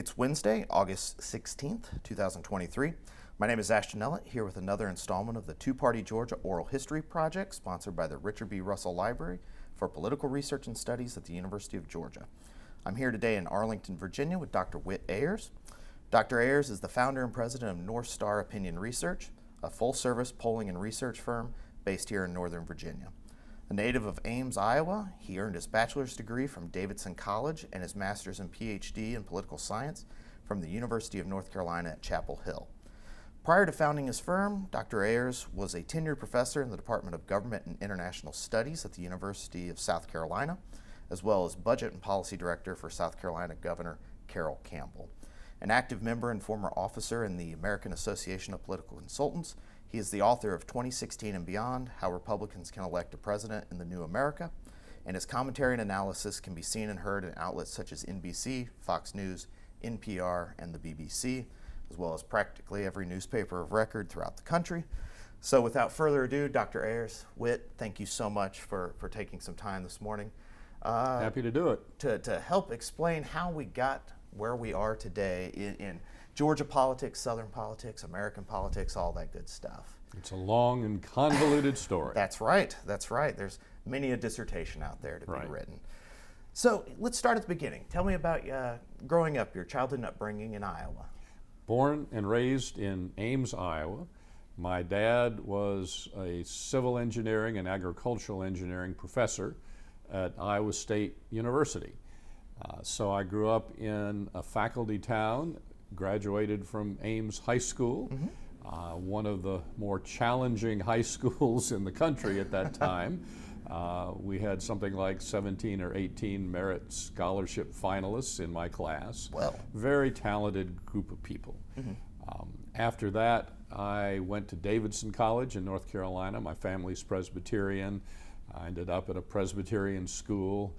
It's Wednesday, August 16th, 2023. My name is Ashton Ellett, here with another installment of the Two-Party Georgia Oral History Project, sponsored by the Richard B. Russell Library for Political Research and Studies at the University of Georgia. I'm here today in Arlington, Virginia with Dr. Whit Ayres. Dr. Ayres is the founder and president of North Star Opinion Research, a full-service polling and research firm based here in Northern Virginia. A native of Ames, Iowa, he earned his bachelor's degree from Davidson College and his master's and PhD in political science from the University of North Carolina at Chapel Hill. Prior to founding his firm, Dr. Ayres was a tenured professor in the Department of Government and International Studies at the University of South Carolina, as well as budget and policy director for South Carolina Governor Carroll Campbell. An active member and former officer in the American Association of Political Consultants, he is the author of 2016 and Beyond, How Republicans Can Elect a President in the New America, and his commentary and analysis can be seen and heard in outlets such as NBC, Fox News, NPR, and the BBC, as well as practically every newspaper of record throughout the country. So without further ado, Dr. Ayres, Whit, thank you so much for taking some time this morning. Happy to do it. To help explain how we got where we are today in Georgia politics, Southern politics, American politics, all that good stuff. It's a long and convoluted story. That's right. There's many a dissertation out there to be written. So let's start at the beginning. Tell me about growing up, your childhood and upbringing in Iowa. Born and raised in Ames, Iowa. My dad was a civil engineering and agricultural engineering professor at Iowa State University. So I grew up in a faculty town, graduated from Ames High School, one of the more challenging high schools in the country at that time. We had something like 17 or 18 merit scholarship finalists in my class. Well, very talented group of people. After that, I went to Davidson College in North Carolina. My family's Presbyterian. I ended up at a Presbyterian school,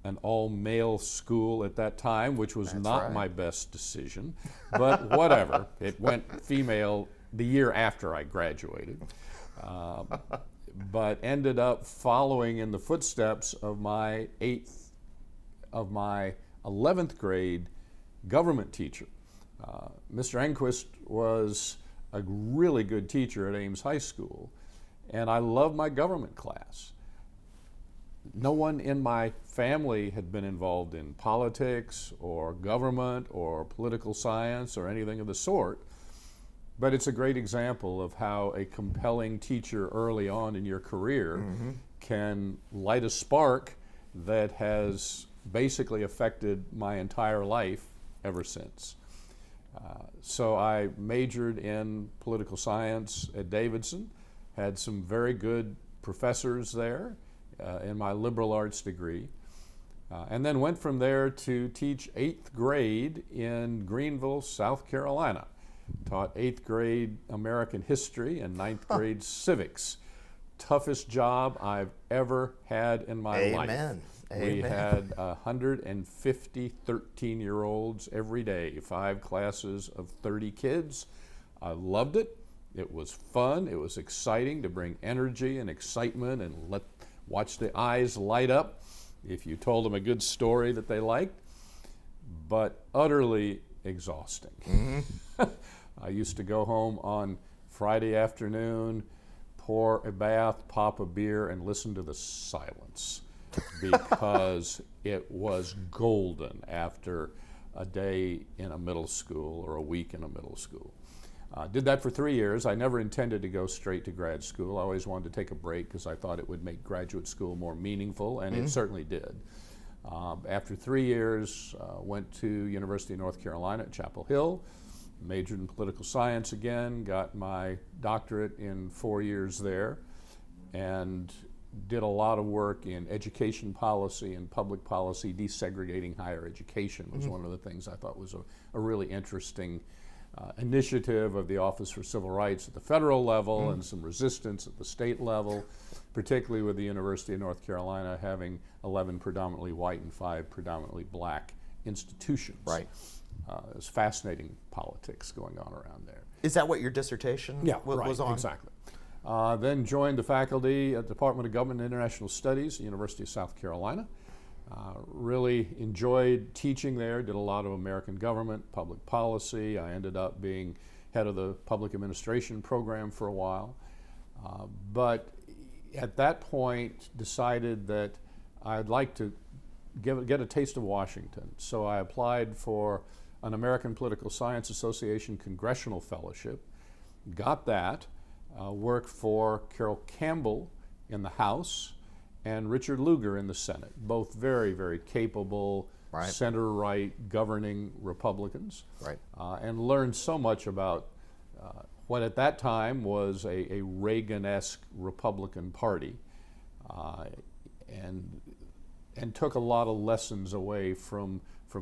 an all-male school at that time, which was not my best decision, but whatever. It went female the year after I graduated, but ended up following in the footsteps of my 11th grade government teacher. Mr. Enquist was a really good teacher at Ames High School, and I loved my government class. No one in my family had been involved in politics or government or political science or anything of the sort, but it's a great example of how a compelling teacher early on in your career can light a spark that has basically affected my entire life ever since. So I majored in political science at Davidson, had some very good professors there in my liberal arts degree, and then went from there to teach 8th grade in Greenville, South Carolina. Taught 8th grade American history and 9th grade civics. Toughest job I've ever had in my life. Amen. We had 150 13-year-olds every day, 5 classes of 30 kids. I loved it. It was fun. It was exciting to bring energy and excitement and watch the eyes light up if you told them a good story that they liked, but utterly exhausting. I used to go home on Friday afternoon, pour a bath, pop a beer, and listen to the silence because it was golden after a day in a middle school or a week in a middle school. Did that for 3 years. I never intended to go straight to grad school. I always wanted to take a break because I thought it would make graduate school more meaningful, and it certainly did. After 3 years, went to University of North Carolina at Chapel Hill, majored in political science again, got my doctorate in 4 years there, and did a lot of work in education policy and public policy. Desegregating higher education was one of the things I thought was a really interesting initiative of the Office for Civil Rights at the federal level and some resistance at the state level, particularly with the University of North Carolina having 11 predominantly white and 5 predominantly black institutions. Right. It's fascinating politics going on around there. Is that what your dissertation was on? Exactly. Then joined the faculty at the Department of Government and International Studies, University of South Carolina. Really enjoyed teaching there, did a lot of American government, public policy. I ended up being head of the public administration program for a while. But at that point, decided that I'd like to get a taste of Washington. So I applied for an American Political Science Association Congressional Fellowship, got that, worked for Carol Campbell in the House and Richard Lugar in the Senate, both very, very capable, Right. center-right governing Republicans, Right. and learned so much about what at that time was a Reagan-esque Republican Party, and took a lot of lessons away from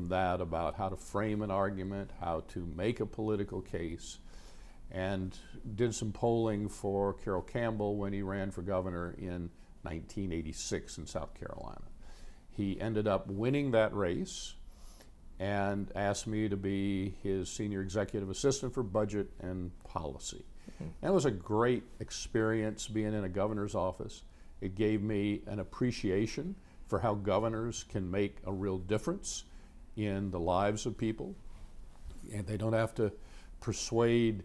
that about how to frame an argument, how to make a political case, and did some polling for Carol Campbell when he ran for governor in 1986 in South Carolina. He ended up winning that race and asked me to be his senior executive assistant for budget and policy. And it was a great experience being in a governor's office. It gave me an appreciation for how governors can make a real difference in the lives of people. And they don't have to persuade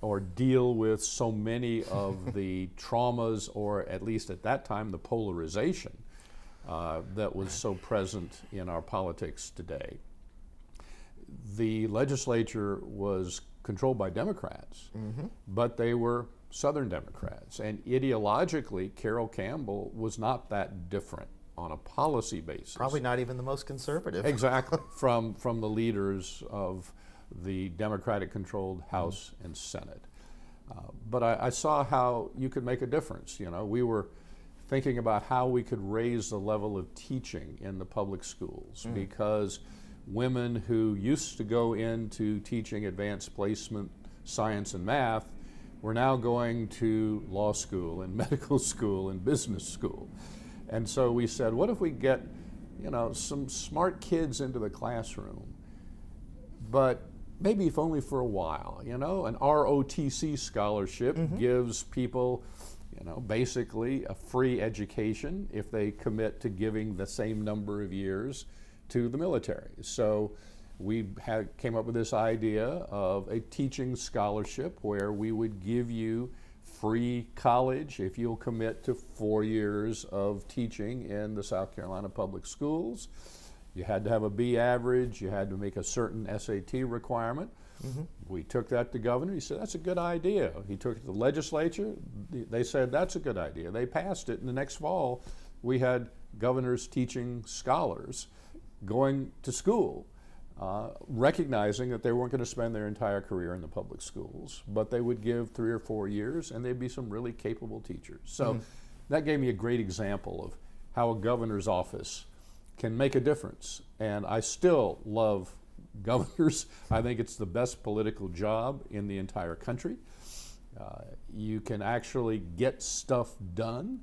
or deal with so many of the traumas, or at least at that time, the polarization that was so present in our politics today. The legislature was controlled by Democrats, but they were Southern Democrats. And ideologically, Carol Campbell was not that different on a policy basis. Probably not even the most conservative. Exactly, from the leaders of the Democratic-controlled House and Senate. But I saw how you could make a difference. You know, we were thinking about how we could raise the level of teaching in the public schools, because women who used to go into teaching advanced placement science and math were now going to law school and medical school and business school. And so we said, what if we get, you know, some smart kids into the classroom, but maybe if only for a while, you know? An ROTC scholarship gives people, you know, basically a free education if they commit to giving the same number of years to the military. So we came up with this idea of a teaching scholarship where we would give you free college if you'll commit to 4 years of teaching in the South Carolina public schools. You had to have a B average, you had to make a certain SAT requirement. We took that to the governor, he said, that's a good idea. He took it to the legislature, they said, that's a good idea. They passed it, and the next fall, we had governors teaching scholars going to school, recognizing that they weren't going to spend their entire career in the public schools, but they would give 3 or 4 years, and they'd be some really capable teachers. So that gave me a great example of how a governor's office can make a difference. And I still love governors. I think it's the best political job in the entire country. You can actually get stuff done,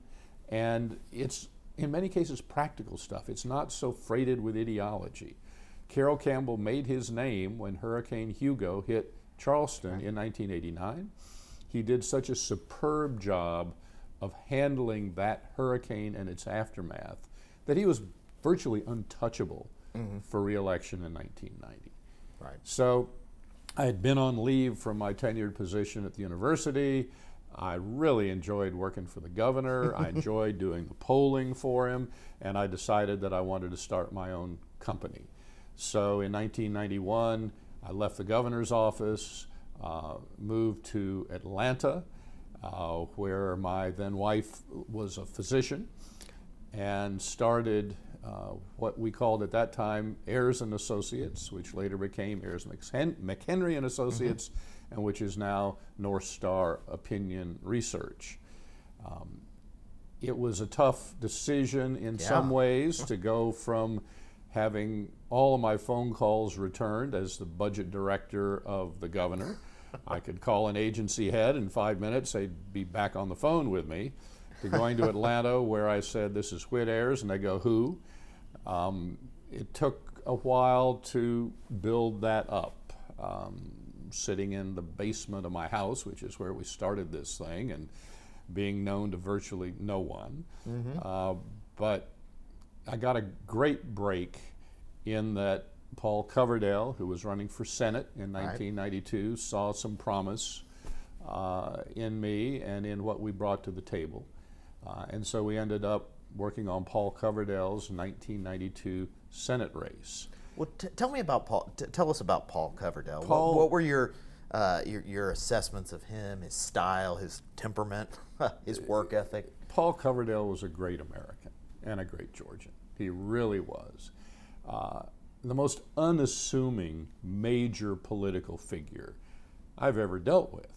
and it's in many cases practical stuff. It's not so freighted with ideology. Carol Campbell made his name when Hurricane Hugo hit Charleston in 1989. He did such a superb job of handling that hurricane and its aftermath that he was virtually untouchable for re-election in 1990. Right. So I had been on leave from my tenured position at the university. I really enjoyed working for the governor. I enjoyed doing the polling for him, and I decided that I wanted to start my own company. So in 1991, I left the governor's office, moved to Atlanta, where my then wife was a physician, and started what we called at that time Ayres and Associates, which later became Ayres McHenry and Associates, and which is now North Star Opinion Research. It was a tough decision in some ways to go from having all of my phone calls returned as the budget director of the governor. I could call an agency head in 5 minutes, they'd be back on the phone with me, to going to Atlanta where I said, this is Whit Ayres, and they go, who? It took a while to build that up. Sitting in the basement of my house, which is where we started this thing, and being known to virtually no one. But I got a great break in that Paul Coverdale, who was running for Senate in 1992, saw some promise in me and in what we brought to the table. And so we ended up working on Paul Coverdale's 1992 Senate race. Well, tell me about Paul. Tell us about Paul Coverdale. Paul- What were your assessments of him, his style, his temperament, his work ethic? Paul Coverdale was a great American and a great Georgian. He really was. The most unassuming major political figure I've ever dealt with.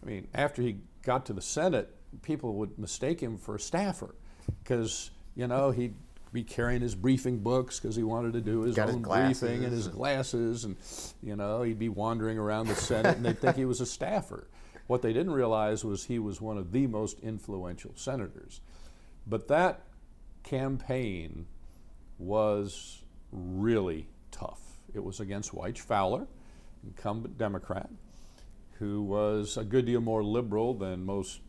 I mean, after he got to the Senate, people would mistake him for a staffer because, he'd be carrying his briefing books because he wanted to do his own briefing and his glasses, and, he'd be wandering around the Senate and they'd think he was a staffer. What they didn't realize was he was one of the most influential senators. But that campaign was really tough. It was against Whit Fowler, incumbent Democrat, who was a good deal more liberal than most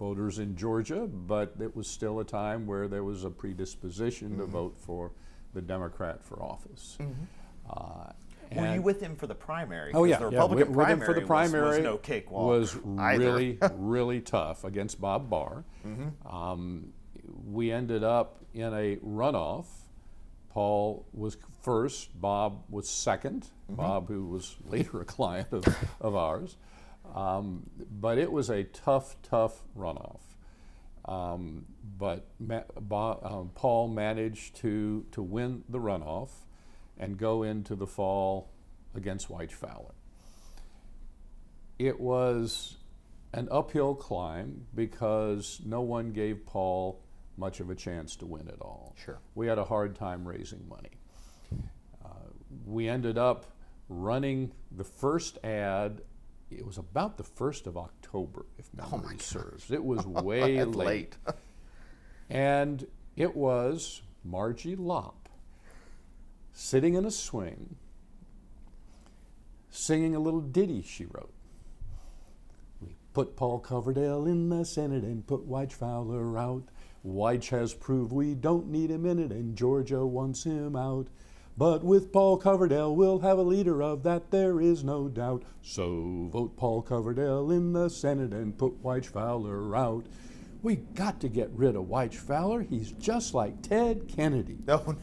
voters in Georgia, but it was still a time where there was a predisposition to vote for the Democrat for office. Were you with him for the primary? Oh yeah, the Republican with him for the primary was no cakewalk. Was either. really tough against Bob Barr. We ended up in a runoff. Paul was first, Bob was second. Bob, who was later a client of ours. But it was a tough runoff. But Paul managed to win the runoff and go into the fall against Whit Fowler. It was an uphill climb because no one gave Paul much of a chance to win it all. Sure. We had a hard time raising money. We ended up running the first ad. It was about the 1st of October, if memory serves. It was way late. And it was Margie Lopp sitting in a swing, singing a little ditty she wrote. We put Paul Coverdale in the Senate and put Whit Fowler out. White has proved we don't need him in it, and Georgia wants him out. But with Paul Coverdale, we'll have a leader of that, there is no doubt. So vote Paul Coverdale in the Senate and put Whit Fowler out. We got to get rid of Whit Fowler. He's just like Ted Kennedy. No.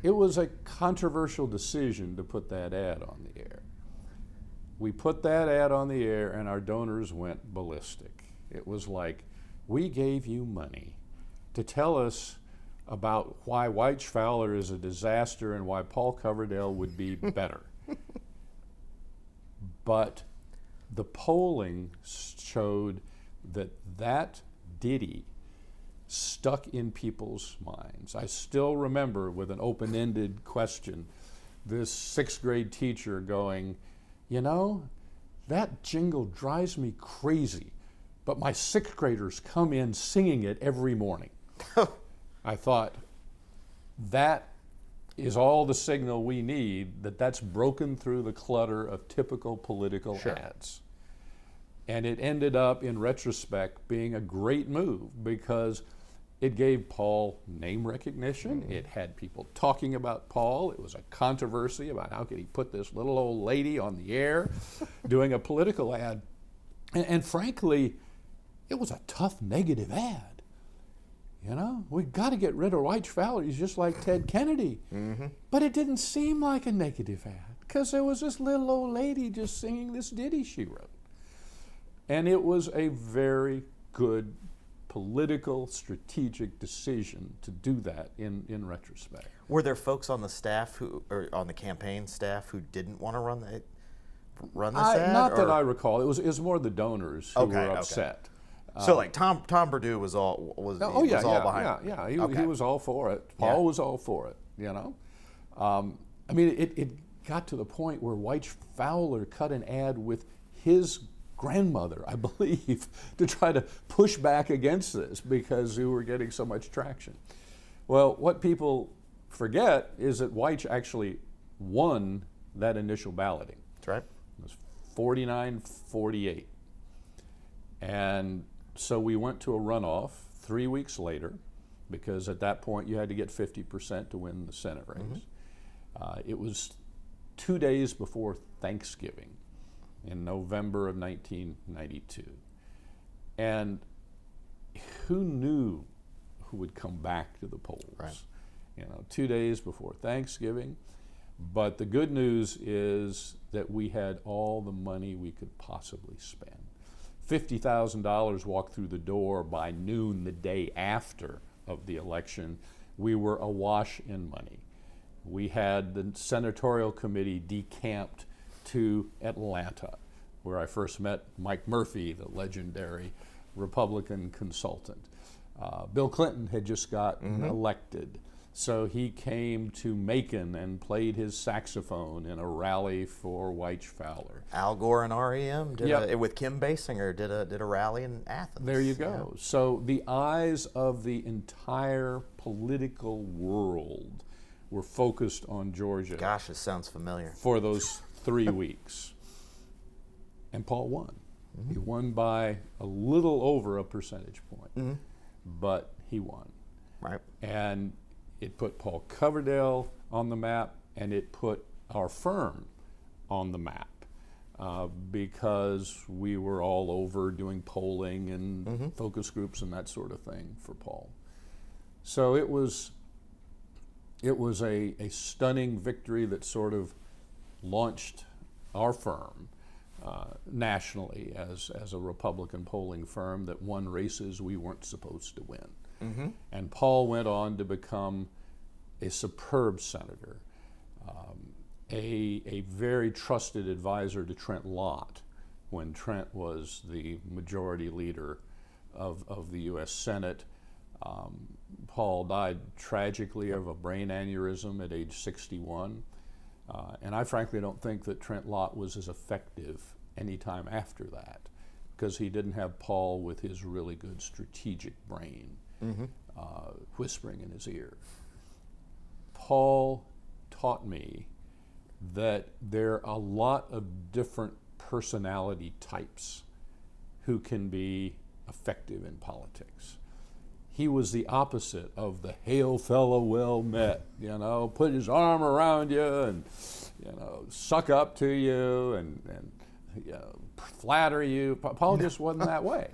It was a controversial decision to put that ad on the air. We put that ad on the air and our donors went ballistic. It was like, we gave you money to tell us about why Whit Fowler is a disaster and why Paul Coverdale would be better. But the polling showed that ditty stuck in people's minds. I still remember with an open-ended question, this 6th grade teacher going, that jingle drives me crazy, but my 6th graders come in singing it every morning. I thought, that is all the signal we need that's broken through the clutter of typical political ads. And it ended up, in retrospect, being a great move because it gave Paul name recognition. It had people talking about Paul. It was a controversy about how could he put this little old lady on the air doing a political ad. And frankly, it was a tough negative ad. We got to get rid of Whit Fowler. He's just like Ted Kennedy. But it didn't seem like a negative ad because there was this little old lady just singing this ditty she wrote. And it was a very good political, strategic decision to do that in retrospect. Were there folks on the staff or on the campaign staff who didn't want to run this ad? Not that I recall. It was more the donors who were upset. So like Tom Perdue was all behind. Yeah. He was all for it. Paul was all for it. It got to the point where Whit Fowler cut an ad with his grandmother, I believe, to try to push back against this because we were getting so much traction. Well, what people forget is that White actually won that initial balloting. That's right. It was 49-48. And so we went to a runoff 3 weeks later. because at that point you had to get 50% to win the Senate race. It was 2 days before Thanksgiving in November of 1992. And who knew who would come back to the polls? Right. 2 days before Thanksgiving. But the good news is that we had all the money we could possibly spend. $50,000 walked through the door by noon the day after of the election. We were awash in money. We had the senatorial committee decamped to Atlanta, where I first met Mike Murphy, the legendary Republican consultant. Bill Clinton had just gotten elected, so he came to Macon and played his saxophone in a rally for Wyche Fowler. Al Gore and REM Yep. with Kim Basinger did a rally in Athens. There you go. Yeah. So the eyes of the entire political world were focused on Georgia. Gosh, it sounds familiar. For those 3 weeks. And Paul won. He won by a little over a percentage point, but he won. Right. And it put Paul Coverdale on the map, and it put our firm on the map because we were all over doing polling and focus groups and that sort of thing for Paul. So it was a stunning victory that sort of launched our firm nationally as a Republican polling firm that won races we weren't supposed to win. And Paul went on to become a superb senator, a very trusted advisor to Trent Lott when Trent was the majority leader of the U.S. Senate. Paul died tragically of a brain aneurysm at age 61. And I frankly don't think that Trent Lott was as effective any time after that, because he didn't have Paul with his really good strategic brain whispering in his ear. Paul taught me that there are a lot of different personality types who can be effective in politics. He was the opposite of the hail fellow well met, put his arm around you and, suck up to you and flatter you. Paul just wasn't that way.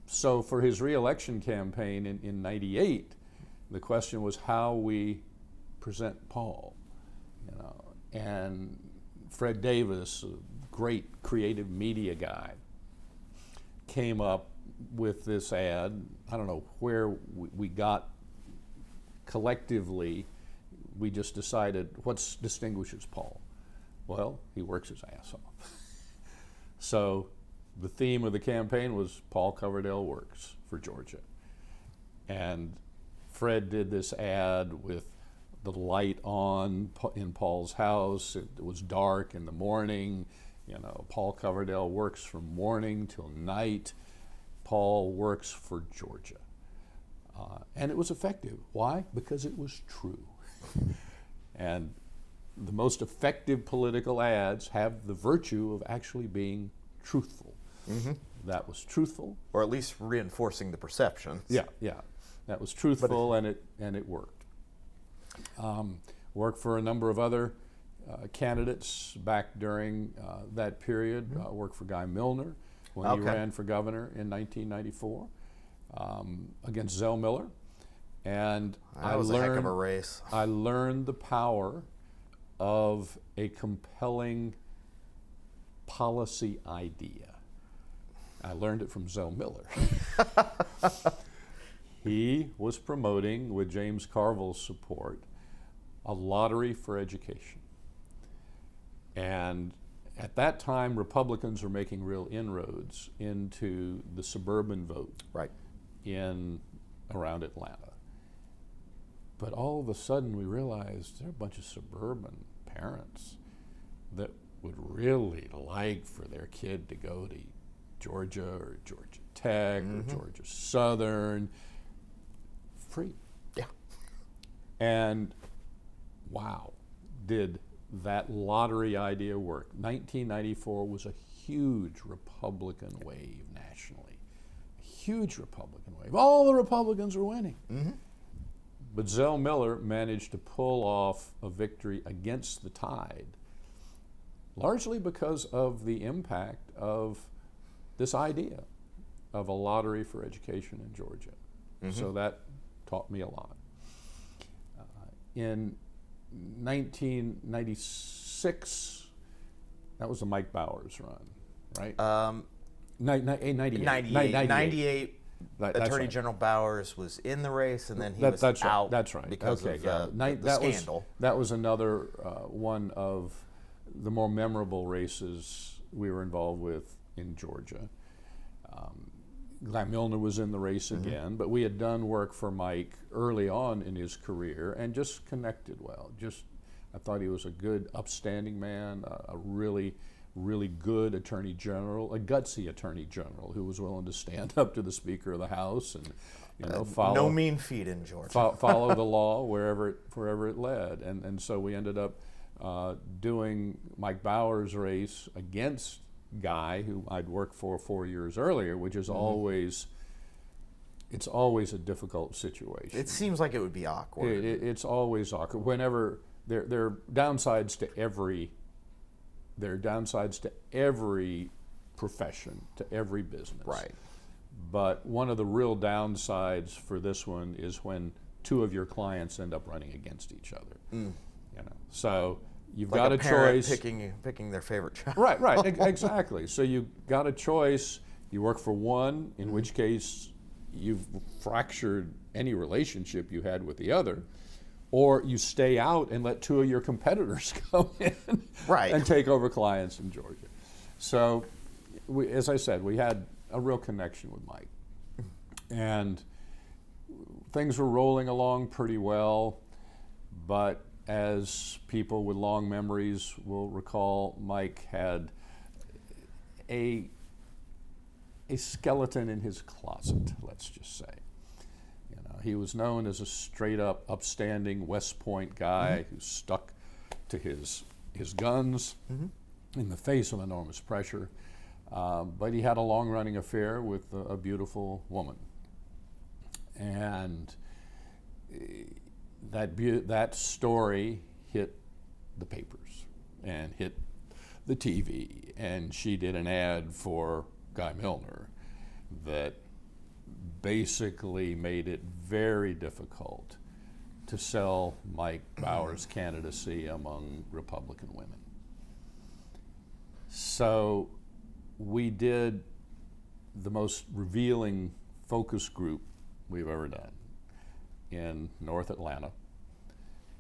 So for his re-election campaign in 98, the question was how we present Paul, and Fred Davis, a great creative media guy, came up with this ad. I don't know where we got collectively. We just decided, what distinguishes Paul? Well, he works his ass off. So the theme of the campaign was Paul Coverdale works for Georgia. And Fred did this ad with the light on in Paul's house. It was dark in the morning. Paul Coverdale works from morning till night. Paul works for Georgia. And it was effective. Why? Because it was true. And the most effective political ads have the virtue of actually being truthful. That was truthful. Or at least reinforcing the perceptions. Yeah. That was truthful, and it worked. Worked for a number of other candidates back during that period. Worked for Guy Milner when he ran for governor in 1994 against Zell Miller. And that was a heck of a race. I learned the power of a compelling policy idea. I learned it from Zell Miller. He was promoting, with James Carville's support, a lottery for education. And at that time, Republicans were making real inroads into the suburban vote around Atlanta. But all of a sudden we realized there are a bunch of suburban parents that would really like for their kid to go to Georgia or Georgia Tech or Georgia Southern free. Yeah. And wow, did that lottery idea work. 1994 was a huge Republican wave nationally. A huge Republican wave. All the Republicans were winning. Mm-hmm. But Zell Miller managed to pull off a victory against the tide, largely because of the impact of this idea of a lottery for education in Georgia. Mm-hmm. So that taught me a lot. In 1996, that was the Mike Bowers run, right? 98. 98. That's Attorney right. General Bowers was in the race, and then he was That's out. Right. That's right. Because okay, of yeah. the scandal. That was another one of the more memorable races we were involved with in Georgia. Guy Milner was in the race again, but we had done work for Mike early on in his career and just connected well. I thought he was a good, upstanding man, a really good attorney general, a gutsy attorney general who was willing to stand up to the Speaker of the House and follow. No mean feat in Georgia. Follow the law wherever it led, and so we ended up doing Mike Bowers' race against Guy, who I'd worked for 4 years earlier, which is always a difficult situation. It seems like it would be awkward. It's always awkward. Whenever there are downsides to every. There are downsides to every profession, to every business. Right. But one of the real downsides for this one is when two of your clients end up running against each other. So you've like got a a parent choice. picking their favorite child. Right, exactly. So you got a choice. You work for one, in which case you've fractured any relationship you had with the other. Or you stay out and let two of your competitors come in and take over clients in Georgia. So, as I said, we had a real connection with Mike. And things were rolling along pretty well, but as people with long memories will recall, Mike had a skeleton in his closet, let's just say. He was known as a straight-up, upstanding West Point guy who stuck to his guns in the face of enormous pressure. But he had a long-running affair with a beautiful woman. And that story hit the papers and hit the TV. And she did an ad for Guy Milner that basically made it very difficult to sell Mike Bowers' candidacy among Republican women. So we did the most revealing focus group we've ever done in North Atlanta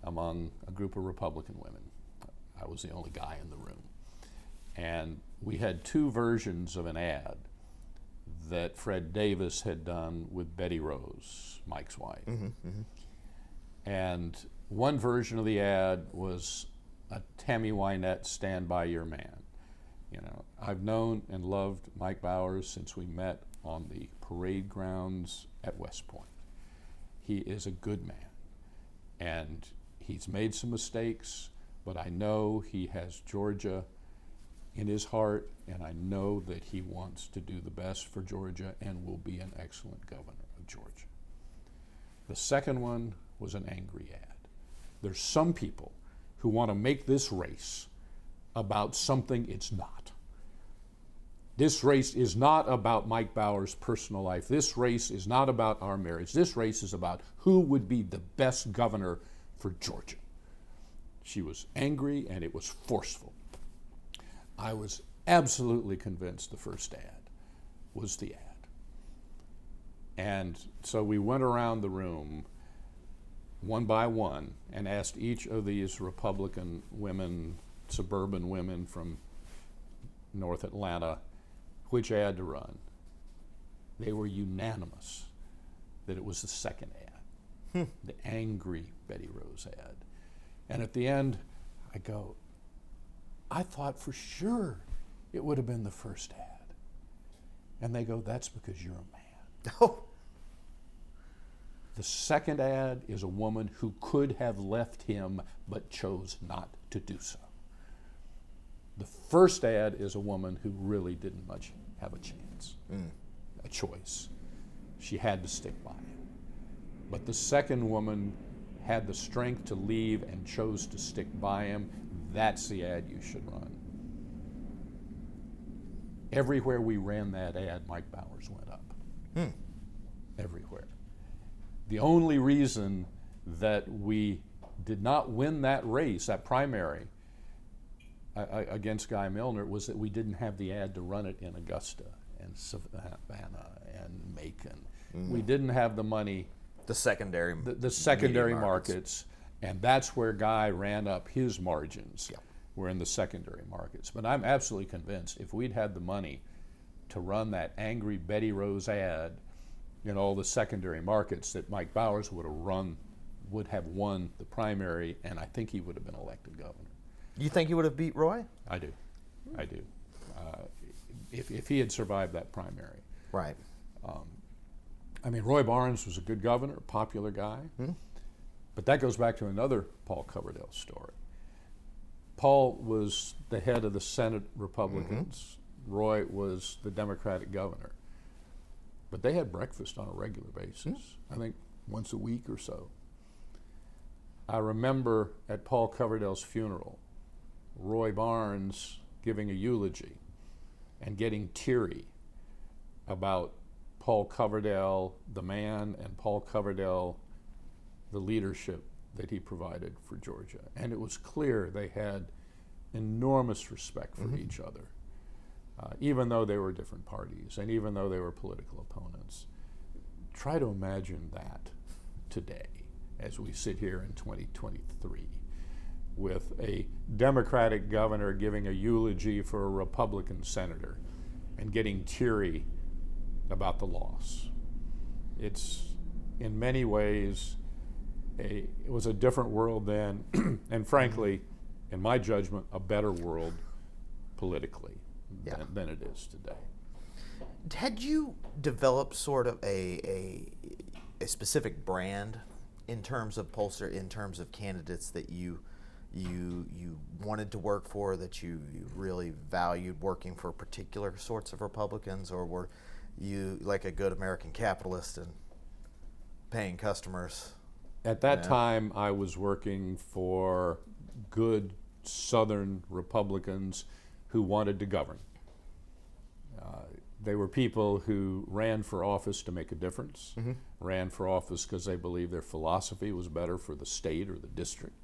among a group of Republican women. I was the only guy in the room. And we had two versions of an ad that Fred Davis had done with Betty Rose, Mike's wife. And one version of the ad was a Tammy Wynette, Stand By Your Man. I've known and loved Mike Bowers since we met on the parade grounds at West Point. He is a good man, and he's made some mistakes, but I know he has Georgia in his heart, and I know that he wants to do the best for Georgia and will be an excellent governor of Georgia. The second one was an angry ad. There's some people who want to make this race about something it's not. This race is not about Mike Bowers' personal life. This race is not about our marriage. This race is about who would be the best governor for Georgia. She was angry and it was forceful. I was absolutely convinced the first ad was the ad. And so we went around the room one by one and asked each of these Republican women, suburban women from North Atlanta, which ad to run. They were unanimous that it was the second ad, the angry Betty Rose ad. And at the end, I go, I thought for sure it would have been the first ad. And they go, that's because you're a man. Oh. The second ad is a woman who could have left him but chose not to do so. The first ad is a woman who really didn't much have a chance, a choice. she had to stick by him. But the second woman had the strength to leave and chose to stick by him. That's the ad you should run. Everywhere we ran that ad, Mike Bowers went up. Everywhere. The only reason that we did not win that race, that primary, against Guy Milner, was that we didn't have the ad to run it in Augusta and Savannah and Macon. We didn't have the money. The secondary The secondary markets, and that's where Guy ran up his margins. Yeah. Were in the secondary markets. But I'm absolutely convinced if we'd had the money to run that angry Betty Rose ad in all the secondary markets, that Mike Bowers would have won the primary, and I think he would have been elected governor. You think he would have beat Roy? I do. If he had survived that primary. Right. I mean, Roy Barnes was a good governor, a popular guy, but that goes back to another Paul Coverdale story. Paul was the head of the Senate Republicans. Roy was the Democratic governor. But they had breakfast on a regular basis, I think once a week or so. I remember at Paul Coverdale's funeral, Roy Barnes giving a eulogy and getting teary about Paul Coverdale, the man, and Paul Coverdale, the leadership that he provided for Georgia. And it was clear they had enormous respect for each other, even though they were different parties and even though they were political opponents. Try to imagine that today as we sit here in 2023 with a Democratic governor giving a eulogy for a Republican senator and getting teary about the loss. It's in many ways it was a different world then, and frankly, in my judgment, a better world politically than it is today. Had you developed sort of a specific brand in terms of pollster, in terms of candidates that you wanted to work for, that you really valued working for particular sorts of Republicans, or were you like a good American capitalist and paying customers? At that time, I was working for good Southern Republicans who wanted to govern. They were people who ran for office to make a difference, ran for office because they believed their philosophy was better for the state or the district.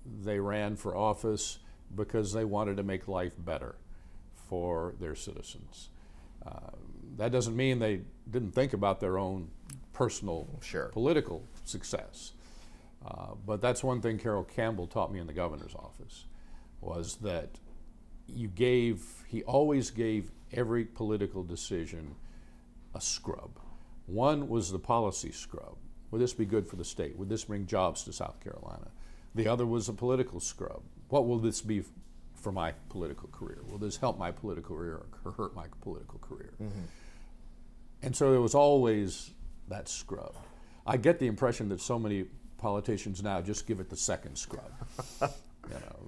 They ran for office because they wanted to make life better for their citizens. That doesn't mean they didn't think about their own personal political success. But that's one thing Carroll Campbell taught me in the governor's office, was that he always gave every political decision a scrub. One was the policy scrub. Would this be good for the state? Would this bring jobs to South Carolina? The other was a political scrub. What will this be for my political career? Will this help my political career or hurt my political career? And so there was always that scrub. I get the impression that so many politicians now just give it the second scrub.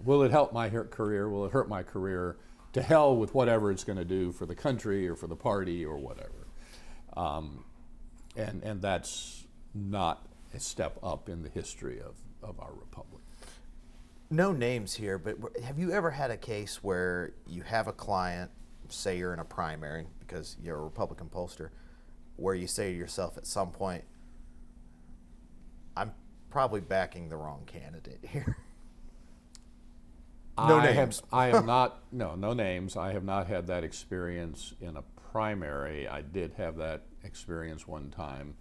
Will it help my career? Will it hurt my career? To hell with whatever it's going to do for the country or for the party or whatever. And that's not a step up in the history of our republic. No names here, but have you ever had a case where you have a client, say you're in a primary because you're a Republican pollster, where you say to yourself at some point, I'm probably backing the wrong candidate here? No names. No names. I have not had that experience in a primary. I did have that experience one time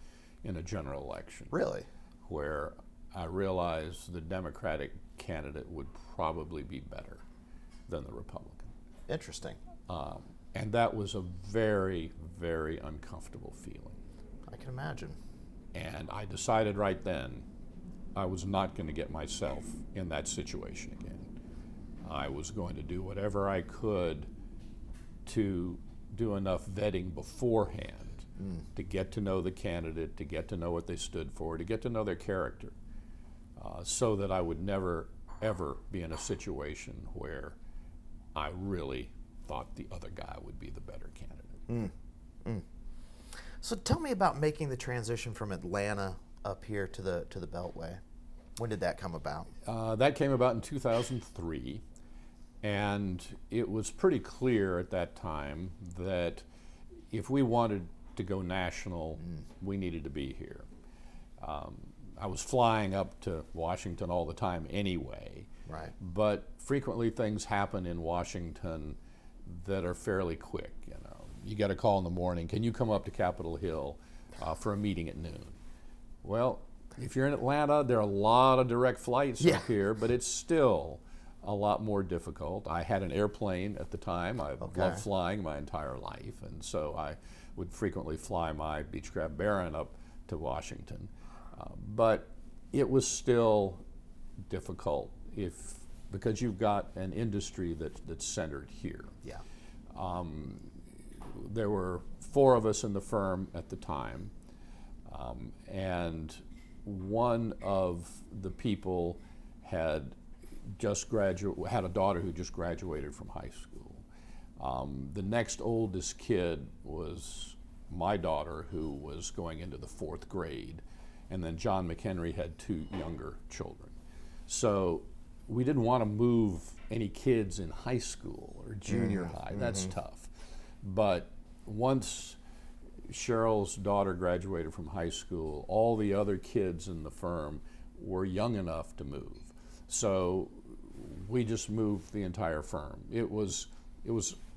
in a general election. Really? Where I realized the Democratic candidate would probably be better than the Republican. Interesting. And that was a very, very uncomfortable feeling. I can imagine. And I decided right then I was not going to get myself in that situation again. I was going to do whatever I could to do enough vetting beforehand to get to know the candidate, to get to know what they stood for, to get to know their character, so that I would never, ever be in a situation where I really thought the other guy would be the better candidate. So tell me about making the transition from Atlanta up here to the Beltway. When did that come about? That came about in 2003, and it was pretty clear at that time that if we wanted to go national, we needed to be here. I was flying up to Washington all the time anyway, Right. but frequently things happen in Washington that are fairly quick. You get a call in the morning, can you come up to Capitol Hill for a meeting at noon? Well, if you're in Atlanta, there are a lot of direct flights up here, but it's still a lot more difficult. I had an airplane at the time. I loved flying my entire life, and so I would frequently fly my Beechcraft Baron up to Washington. But it was still difficult because you've got an industry that's centered here. Yeah. There were 4 of us in the firm at the time, and one of the people had had a daughter who just graduated from high school. The next oldest kid was my daughter, who was going into the 4th grade, and then John McHenry had 2 younger children. So we didn't want to move any kids in high school or junior high. That's tough. But once Cheryl's daughter graduated from high school, all the other kids in the firm were young enough to move. So we just moved the entire firm. It was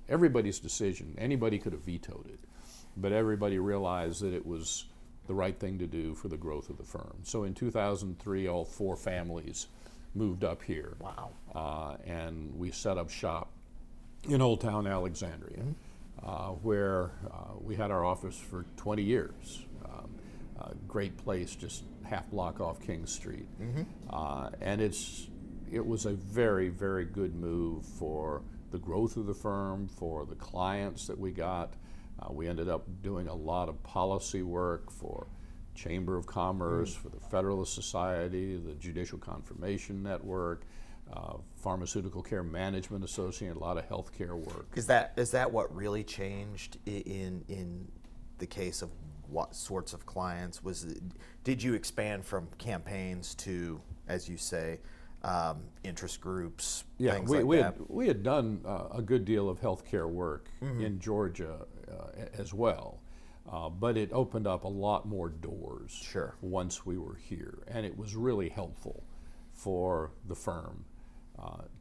everybody's decision. Anybody could have vetoed it, but everybody realized that it was the right thing to do for the growth of the firm. So in 2003, all 4 families moved up here. Wow. And we set up shop in Old Town Alexandria, where we had our office for 20 years. A great place, just half block off King Street. And it was a very, very good move for the growth of the firm, for the clients that we got. We ended up doing a lot of policy work for Chamber of Commerce, for the Federalist Society, the Judicial Confirmation Network, Pharmaceutical Care Management Association, a lot of healthcare work. Is that what really changed in the case of what sorts of clients? Did you expand from campaigns to, as you say, interest groups? Yeah, things we had done a good deal of healthcare work in Georgia as well, but it opened up a lot more doors once we were here, and it was really helpful for the firm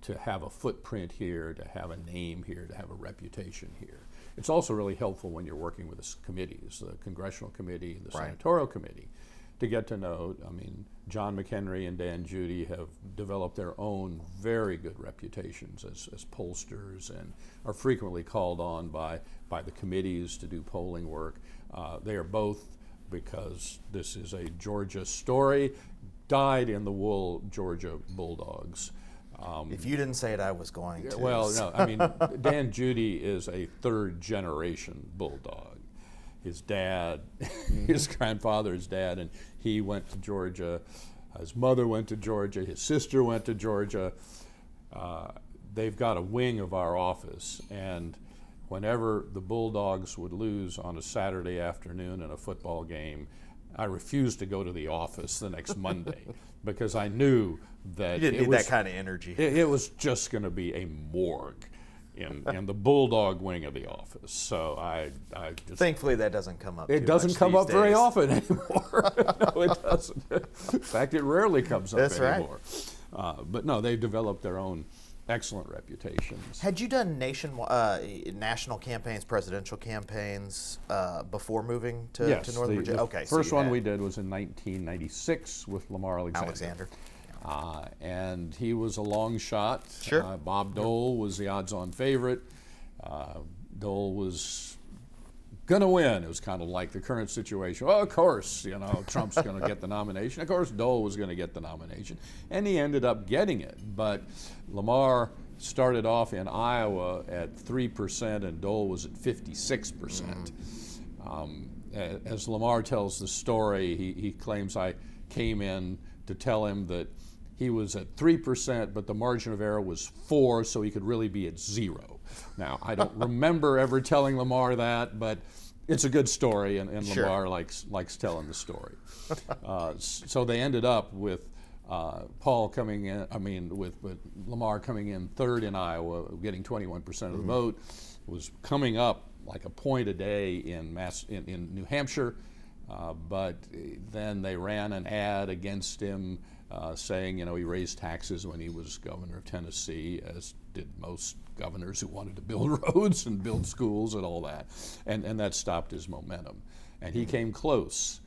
to have a footprint here, to have a name here, to have a reputation here. It's also really helpful when you're working with the committees, the Congressional Committee, the Senatorial Committee, to get to know. I mean, John McHenry and Dan Judy have developed their own very good reputations as pollsters and are frequently called on by the committees to do polling work. They are both, because this is a Georgia story, dyed-in-the-wool Georgia Bulldogs. If you didn't say it, I was going to. Well, no, I mean, Dan Judy is a 3rd-generation Bulldog. His dad, his grandfather's dad, and he went to Georgia. His mother went to Georgia. His sister went to Georgia. They've got a wing of our office, and whenever the Bulldogs would lose on a Saturday afternoon in a football game, I refused to go to the office the next Monday because I knew that you didn't need that kind of energy. It was just going to be a morgue in the Bulldog wing of the office. So I just, thankfully that doesn't come up. It doesn't come up very often anymore. No, it doesn't. In fact, it rarely comes up anymore. But no, they've developed their own excellent reputations. Had you done national campaigns, presidential campaigns before moving to Northern Virginia? Okay, first one we did was in 1996 with Lamar Alexander. And he was a long shot. Sure. Bob Dole was the odds-on favorite. Dole was going to win. It was kind of like the current situation. Well, of course, Trump's going to get the nomination. Of course, Dole was going to get the nomination. And he ended up getting it. But Lamar started off in Iowa at 3%, and Dole was at 56%. As Lamar tells the story, he claims I came in to tell him that he was at 3%, but the margin of error was 4, so he could really be at 0. Now, I don't remember ever telling Lamar that, but it's a good story, and Sure. Lamar likes telling the story. So they ended up with Paul coming in. I mean, with Lamar coming in third in Iowa, getting 21% of the vote, was coming up like a point a day in New Hampshire. But then they ran an ad against him saying, he raised taxes when he was governor of Tennessee, as did most governors who wanted to build roads and build schools and all that. And that stopped his momentum. And he came close.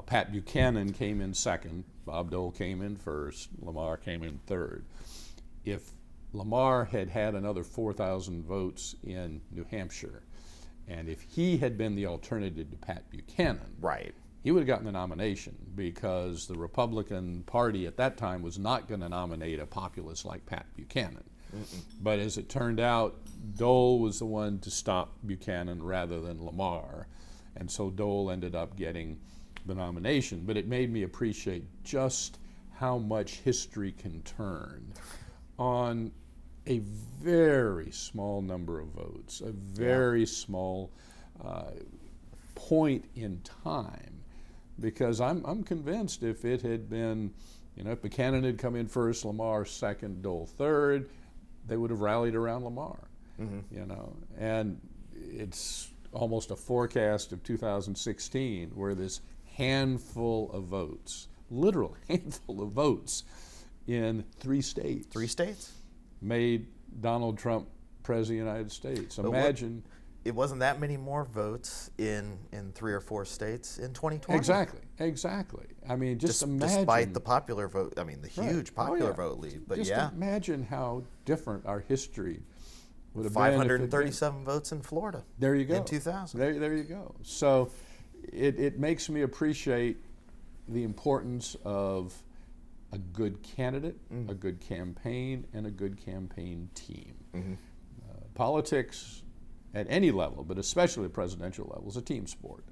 Pat Buchanan came in second. Bob Dole came in first. Lamar came in third. If Lamar had had another 4,000 votes in New Hampshire, and if he had been the alternative to Pat Buchanan, Right. he would have gotten the nomination, because the Republican Party at that time was not going to nominate a populist like Pat Buchanan. But as it turned out, Dole was the one to stop Buchanan rather than Lamar. And so Dole ended up getting the nomination. But it made me appreciate just how much history can turn on a very small number of votes, a very small point in time. Because I'm convinced if it had been, if Buchanan had come in first, Lamar second, Dole third, they would have rallied around Lamar. And it's almost a forecast of 2016 where this handful of votes, literal handful of votes in 3 states. 3 states? Made Donald Trump president of the United States. Imagine. It wasn't that many more votes in 3 or 4 states in 2020. Exactly. I mean, just imagine. Despite the popular vote, the huge popular vote lead. But just imagine how different our history would have been. 537 votes in Florida. There you go. In 2000. There you go. So it makes me appreciate the importance of a good candidate, a good campaign, and a good campaign team. Politics at any level, but especially the presidential level, is a team sport.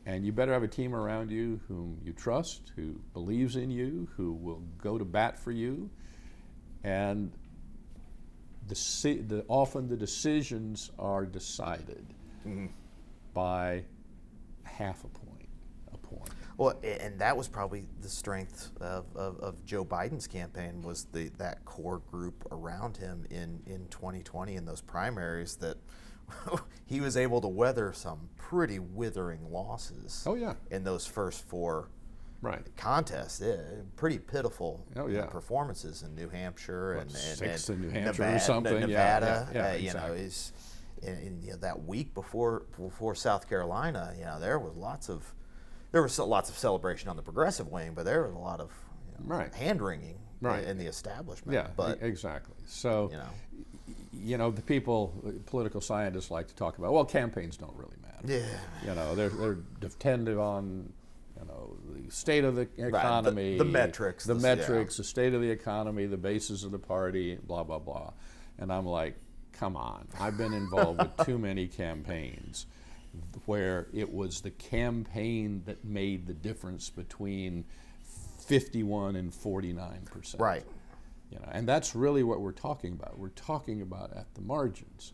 And you better have a team around you whom you trust, who believes in you, who will go to bat for you. And often the decisions are decided by half a point. Well, and that was probably the strength of Joe Biden's campaign, was that core group around him in 2020 in those primaries, that he was able to weather some pretty withering losses. Oh, yeah. In those first 4 contests. Pretty pitiful performances in New Hampshire and 6th in New Hampshire Nevada, or something. Nevada. Exactly. That week before South Carolina, there was lots of celebration on the progressive wing, but there was a lot of hand-wringing in the establishment. Yeah, but exactly. So, the political scientists like to talk about, well, campaigns don't really matter. Yeah. They're dependent on, the state of the economy, the metrics, the state of the economy, the basis of the party, blah, blah, blah. And I'm like, come on. I've been involved with too many campaigns where it was the campaign that made the difference between 51 and 49%. Right. And that's really what we're talking about. We're talking about at the margins.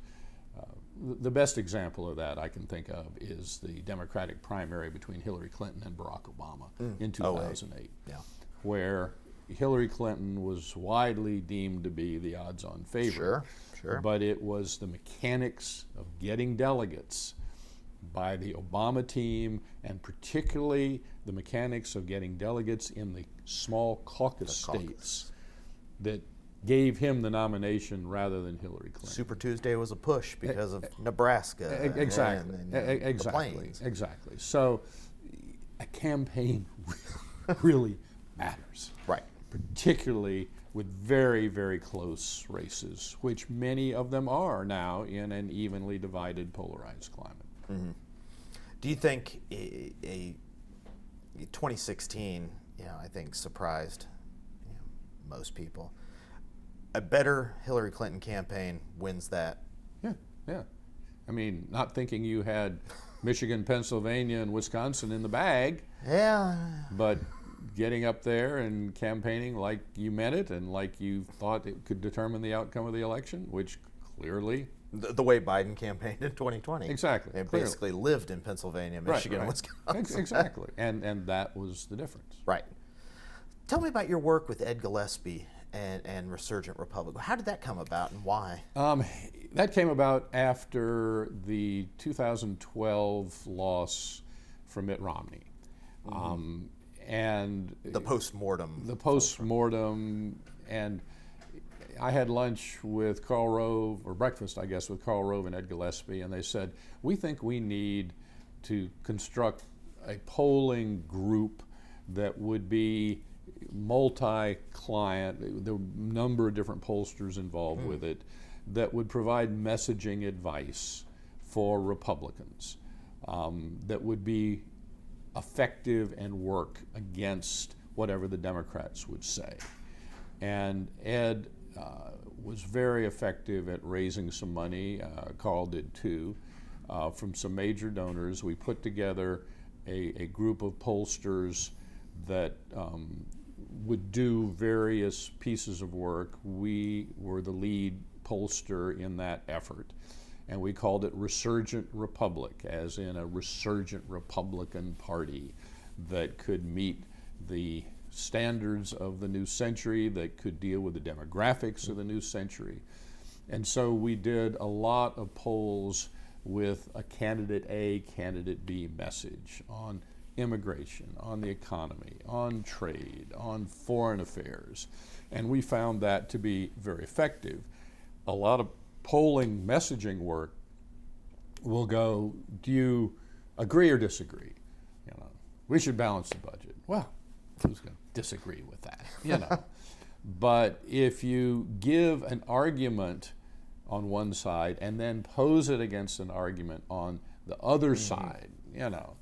The best example of that I can think of is the Democratic primary between Hillary Clinton and Barack Obama in 2008, where Hillary Clinton was widely deemed to be the odds-on favorite. Sure. But it was the mechanics of getting delegates by the Obama team, and particularly the mechanics of getting delegates in the small caucus states that gave him the nomination rather than Hillary Clinton. Super Tuesday was a push because of Nebraska. Exactly. And Exactly. the Plains. Exactly. So a campaign really matters. Right. Particularly with very, very close races, which many of them are now in an evenly divided, polarized climate. Do you think a 2016, I think surprised most people? A better Hillary Clinton campaign wins that. Yeah. I mean, not thinking you had Michigan, Pennsylvania, and Wisconsin in the bag. Yeah. But getting up there and campaigning like you meant it and like you thought it could determine the outcome of the election, which clearly The way Biden campaigned in 2020. Exactly. They clearly. basically lived in Pennsylvania, Michigan, and Wisconsin. Exactly. And that was the difference. Right. Tell me about your work with Ed Gillespie and Resurgent Republic. How did that come about and why? That came about after the 2012 loss for Mitt Romney. And The postmortem. And I had lunch with Karl Rove, or breakfast, I guess, with Karl Rove and Ed Gillespie, and they said, we think we need to construct a polling group that would be multi-client. There were a number of different pollsters involved with it that would provide messaging advice for Republicans that would be effective and work against whatever the Democrats would say. And Ed was very effective at raising some money. Karl did too, from some major donors. We put together a group of pollsters that would do various pieces of work. We were the lead pollster in that effort, and we called it Resurgent Republic, as in a resurgent Republican Party that could meet the standards of the new century, that could deal with the demographics of the new century. And so we did a lot of polls with a candidate A, candidate B message on immigration, on the economy, on trade, on foreign affairs. And we found that to be very effective. A lot of polling messaging work will go, do you agree or disagree? You know, we should balance the budget. Well, who's going to disagree with that? You know. But if you give an argument on one side and then pose it against an argument on the other side, you know,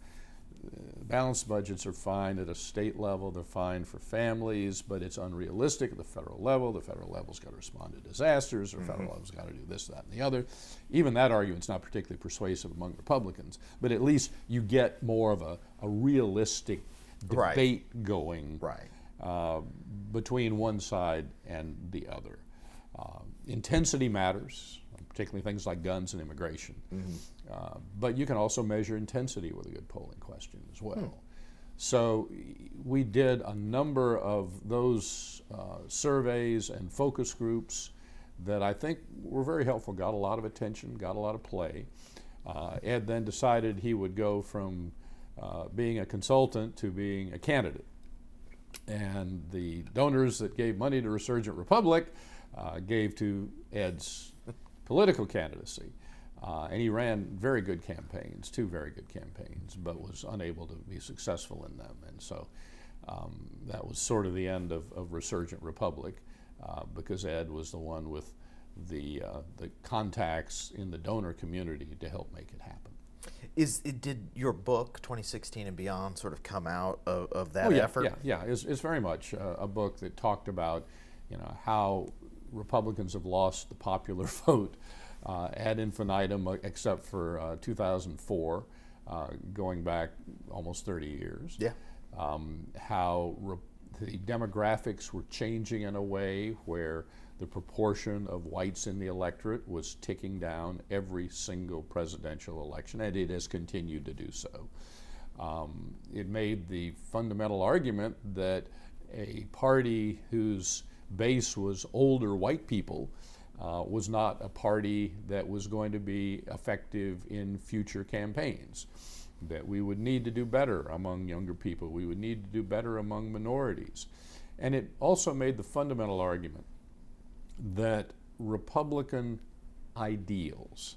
balanced budgets are fine at a state level, they're fine for families, but it's unrealistic at the federal level. The federal level's got to respond to disasters, or federal level's got to do this, that, and the other. Even that argument's not particularly persuasive among Republicans, but at least you get more of a realistic debate going between one side and the other. Intensity matters, particularly things like guns and immigration. But you can also measure intensity with a good polling question as well. So we did a number of those surveys and focus groups that I think were very helpful, got a lot of attention, got a lot of play. Ed then decided he would go from being a consultant to being a candidate. And the donors that gave money to Resurgent Republic gave to Ed's political candidacy. And he ran very good campaigns, 2 very good campaigns, but was unable to be successful in them. And so that was sort of the end of Resurgent Republic, because Ed was the one with the contacts in the donor community to help make it happen. Did your book, 2016 and Beyond, sort of come out of that effort? Yeah. It's very much a book that talked about, you know, how Republicans have lost the popular vote ad infinitum, except for 2004, going back almost 30 years. Yeah. How the demographics were changing in a way where the proportion of whites in the electorate was ticking down every single presidential election, and it has continued to do so. It made the fundamental argument that a party whose base was older white people was not a party that was going to be effective in future campaigns, that we would need to do better among younger people, we would need to do better among minorities. And it also made the fundamental argument that Republican ideals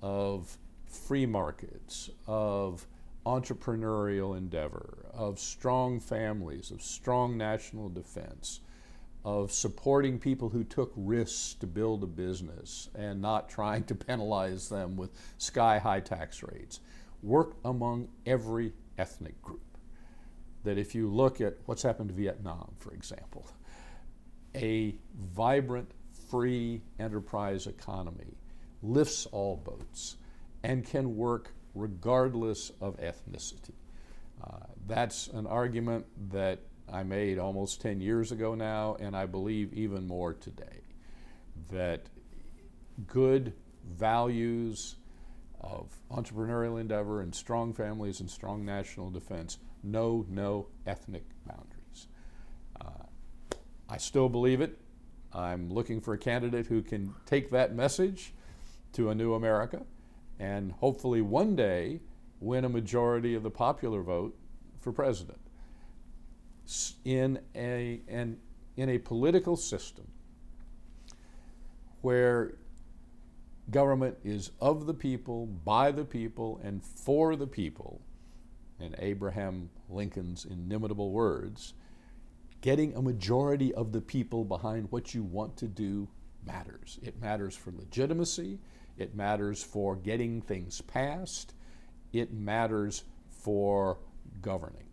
of free markets, of entrepreneurial endeavor, of strong families, of strong national defense, of supporting people who took risks to build a business and not trying to penalize them with sky-high tax rates, worked among every ethnic group. That if you look at what's happened to Vietnam, for example, a vibrant, free enterprise economy lifts all boats and can work regardless of ethnicity. That's an argument that I made almost 10 years ago now, and I believe even more today, that good values of entrepreneurial endeavor and strong families and strong national defense know no ethnic boundaries. I still believe it. I'm looking for a candidate who can take that message to a new America and hopefully one day win a majority of the popular vote for president. In a political system where government is of the people, by the people, and for the people, in Abraham Lincoln's inimitable words, getting a majority of the people behind what you want to do matters. It matters for legitimacy. It matters for getting things passed. It matters for governing.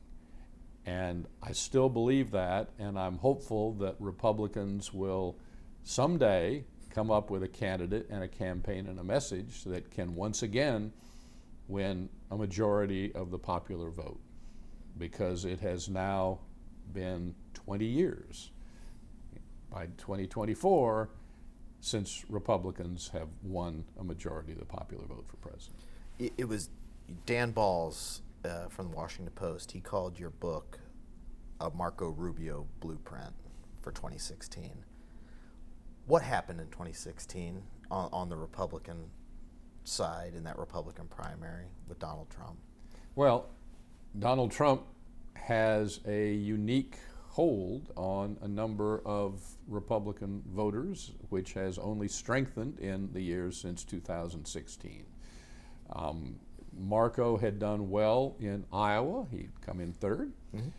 And I still believe that, and I'm hopeful that Republicans will someday come up with a candidate and a campaign and a message that can once again win a majority of the popular vote, because it has now been 20 years, by 2024, since Republicans have won a majority of the popular vote for president. It was Dan Balls from the Washington Post. He called your book a Marco Rubio blueprint for 2016. What happened in 2016 on the Republican side in that Republican primary with Donald Trump? Well, Donald Trump has a unique hold on a number of Republican voters, which has only strengthened in the years since 2016. Marco had done well in Iowa. He'd come in third. Mm-hmm.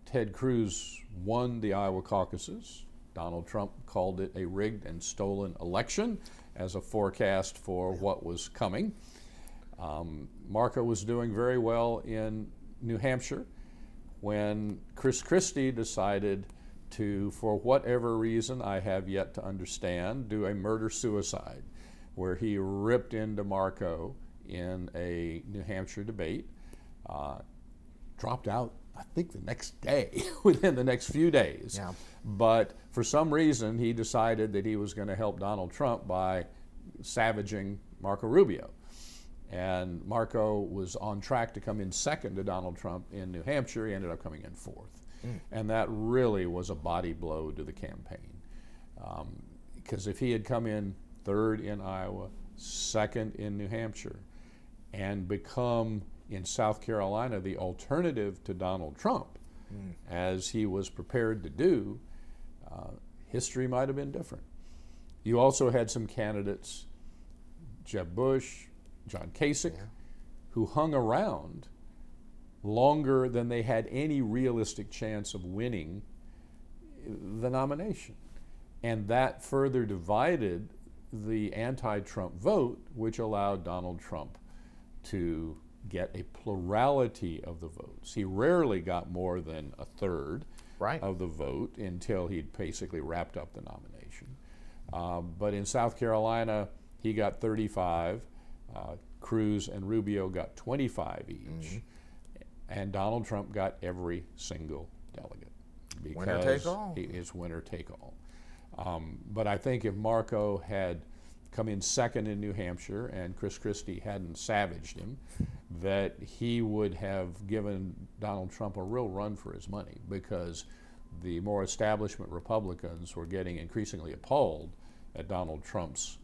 Ted Cruz won the Iowa caucuses. Donald Trump called it a rigged and stolen election as a forecast for what was coming. Marco was doing very well in New Hampshire when Chris Christie decided to, for whatever reason I have yet to understand, do a murder-suicide where he ripped into Marco in a New Hampshire debate, dropped out, I think, the next day, within the next few days. Yeah. But for some reason, he decided that he was going to help Donald Trump by savaging Marco Rubio. And Marco was on track to come in second to Donald Trump in New Hampshire. He ended up coming in fourth. And that really was a body blow to the campaign. Because if he had come in third in Iowa, second in New Hampshire, and become in South Carolina the alternative to Donald Trump, as he was prepared to do, history might have been different. You also had some candidates, Jeb Bush, John Kasich, who hung around longer than they had any realistic chance of winning the nomination. And that further divided the anti-Trump vote, which allowed Donald Trump to get a plurality of the votes. He rarely got more than a third of the vote until he'd basically wrapped up the nomination. But in South Carolina, he got 35. Cruz and Rubio got 25 each. And Donald Trump got every single delegate. Because winner take all. He is winner take all. But I think if Marco had come in second in New Hampshire and Chris Christie hadn't savaged him, that he would have given Donald Trump a real run for his money, because the more establishment Republicans were getting increasingly appalled at Donald Trump's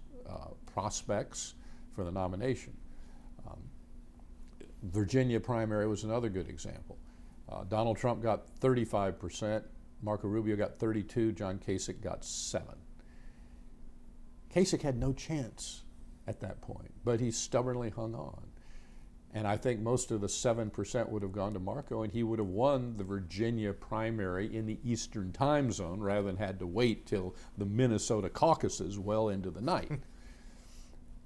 prospects for the nomination. Virginia primary was another good example. Donald Trump got 35%, Marco Rubio got 32%, John Kasich got 7%. Kasich had no chance at that point, but he stubbornly hung on. And I think most of the 7% would have gone to Marco, and he would have won the Virginia primary in the Eastern time zone rather than had to wait till the Minnesota caucuses well into the night.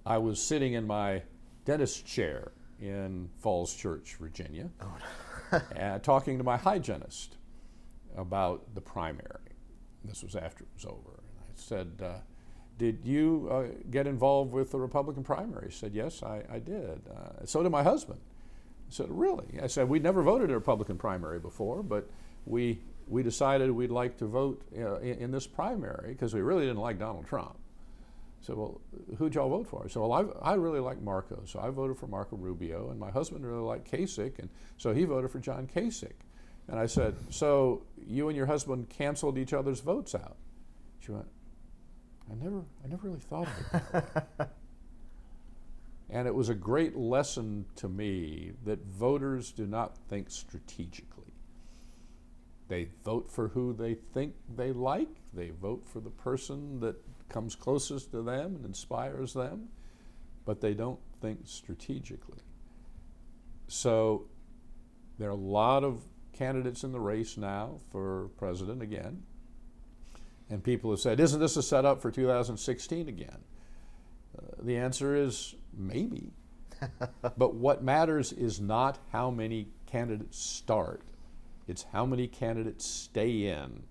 I was sitting in my dentist chair in Falls Church, Virginia, talking to my hygienist about the primary. This was after it was over. And I said, did you get involved with the Republican primary? He said, yes, I did. So did my husband. I said, really? I said, we'd never voted a Republican primary before, but we decided we'd like to vote in this primary because we really didn't like Donald Trump. said, well, who'd y'all vote for? I said, well, I really like Marco, so I voted for Marco Rubio, and my husband really liked Kasich, and so he voted for John Kasich. And I said, so you and your husband canceled each other's votes out? She went, I never really thought of it that way. And it was a great lesson to me that voters do not think strategically. They vote for who they think they like. They vote for the person that comes closest to them and inspires them, but they don't think strategically. So there are a lot of candidates in the race now for president again, and people have said, isn't this a setup for 2016 again? The answer is maybe. But what matters is not how many candidates start. It's how many candidates stay in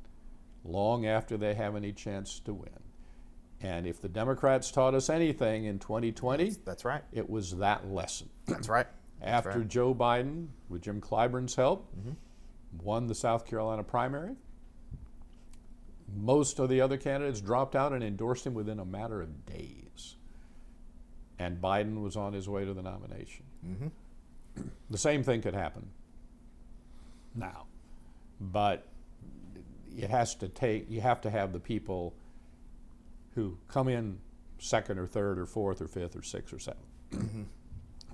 long after they have any chance to win. And if the Democrats taught us anything in 2020, that's right. It was that lesson. That's right. After Joe Biden, with Jim Clyburn's help, won the South Carolina primary, most of the other candidates dropped out and endorsed him within a matter of days. And Biden was on his way to the nomination. The same thing could happen now. But you have to have the people who come in second or third or fourth or fifth or sixth or seventh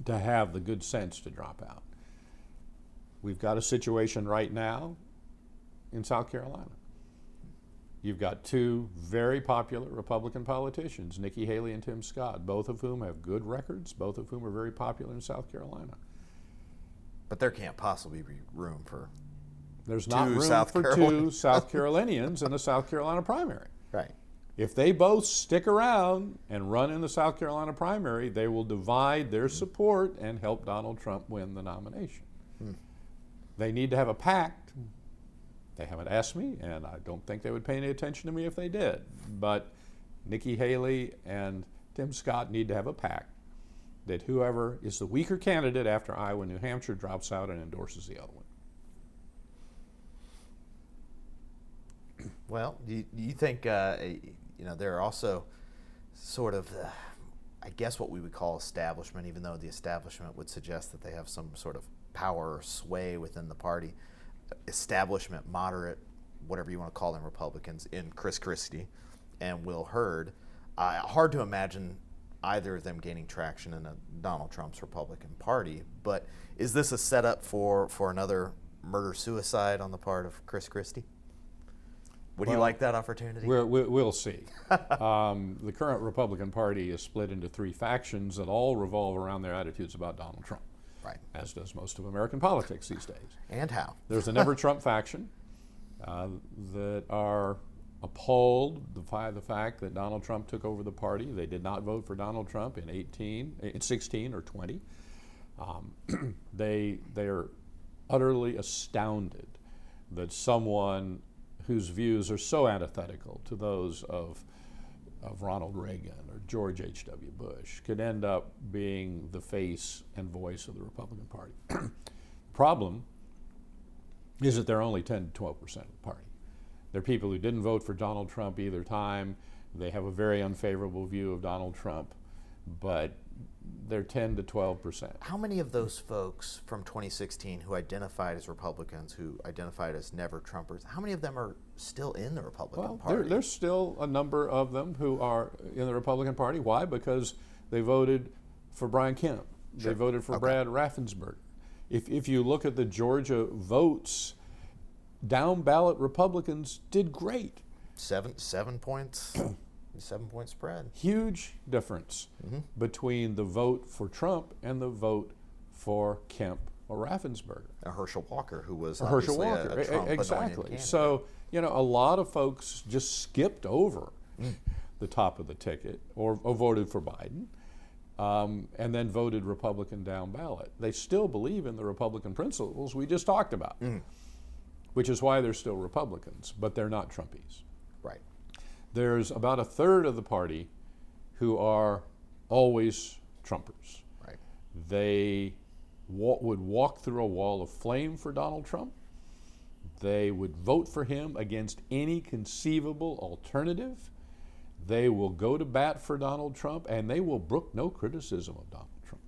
to have the good sense to drop out. We've got a situation right now in South Carolina. You've got two very popular Republican politicians, Nikki Haley and Tim Scott, both of whom have good records, both of whom are very popular in South Carolina. But there can't possibly be room for There's not room for two South Carolinians in the South Carolina primary. Right. If they both stick around and run in the South Carolina primary, they will divide their support and help Donald Trump win the nomination. They need to have a pact. They haven't asked me, and I don't think they would pay any attention to me if they did. But Nikki Haley and Tim Scott need to have a pact that whoever is the weaker candidate after Iowa and New Hampshire drops out and endorses the other one. Well, do you think, there are also sort of, I guess what we would call establishment, even though the establishment would suggest that they have some sort of power or sway within the party, establishment, moderate, whatever you want to call them, Republicans, in Chris Christie and Will Hurd. Hard to imagine either of them gaining traction in Donald Trump's Republican Party, but is this a setup for another murder-suicide on the part of Chris Christie? Would you like that opportunity? We'll see. The current Republican Party is split into three factions that all revolve around their attitudes about Donald Trump. Right. As does most of American politics these days. And how? There's the Never Trump faction that are appalled by the fact that Donald Trump took over the party. They did not vote for Donald Trump in 16 or 20. They are utterly astounded that someone whose views are so antithetical to those of Ronald Reagan or George H.W. Bush could end up being the face and voice of the Republican Party. The problem is that they're only 10 to 12% of the party. They're people who didn't vote for Donald Trump either time. They have a very unfavorable view of Donald Trump, but they're 10 to 12%. How many of those folks from 2016 who identified as Republicans, who identified as never Trumpers, how many of them are still in the Republican Party? There's still a number of them who are in the Republican Party. Why? Because they voted for Brian Kemp. Sure. They voted for Brad Raffensperger. If you look at the Georgia votes, down ballot Republicans did great. 7 points. 7-point spread. Huge difference between the vote for Trump and the vote for Kemp or Raffensperger. Herschel Walker, who was Herschel obviously Walker, a Trump exactly. candidate. So, a lot of folks just skipped over the top of the ticket or voted for Biden and then voted Republican down ballot. They still believe in the Republican principles we just talked about, which is why they're still Republicans, but they're not Trumpies. Right. There's about a third of the party who are always Trumpers. Right. They would walk through a wall of flame for Donald Trump. They would vote for him against any conceivable alternative. They will go to bat for Donald Trump, and they will brook no criticism of Donald Trump.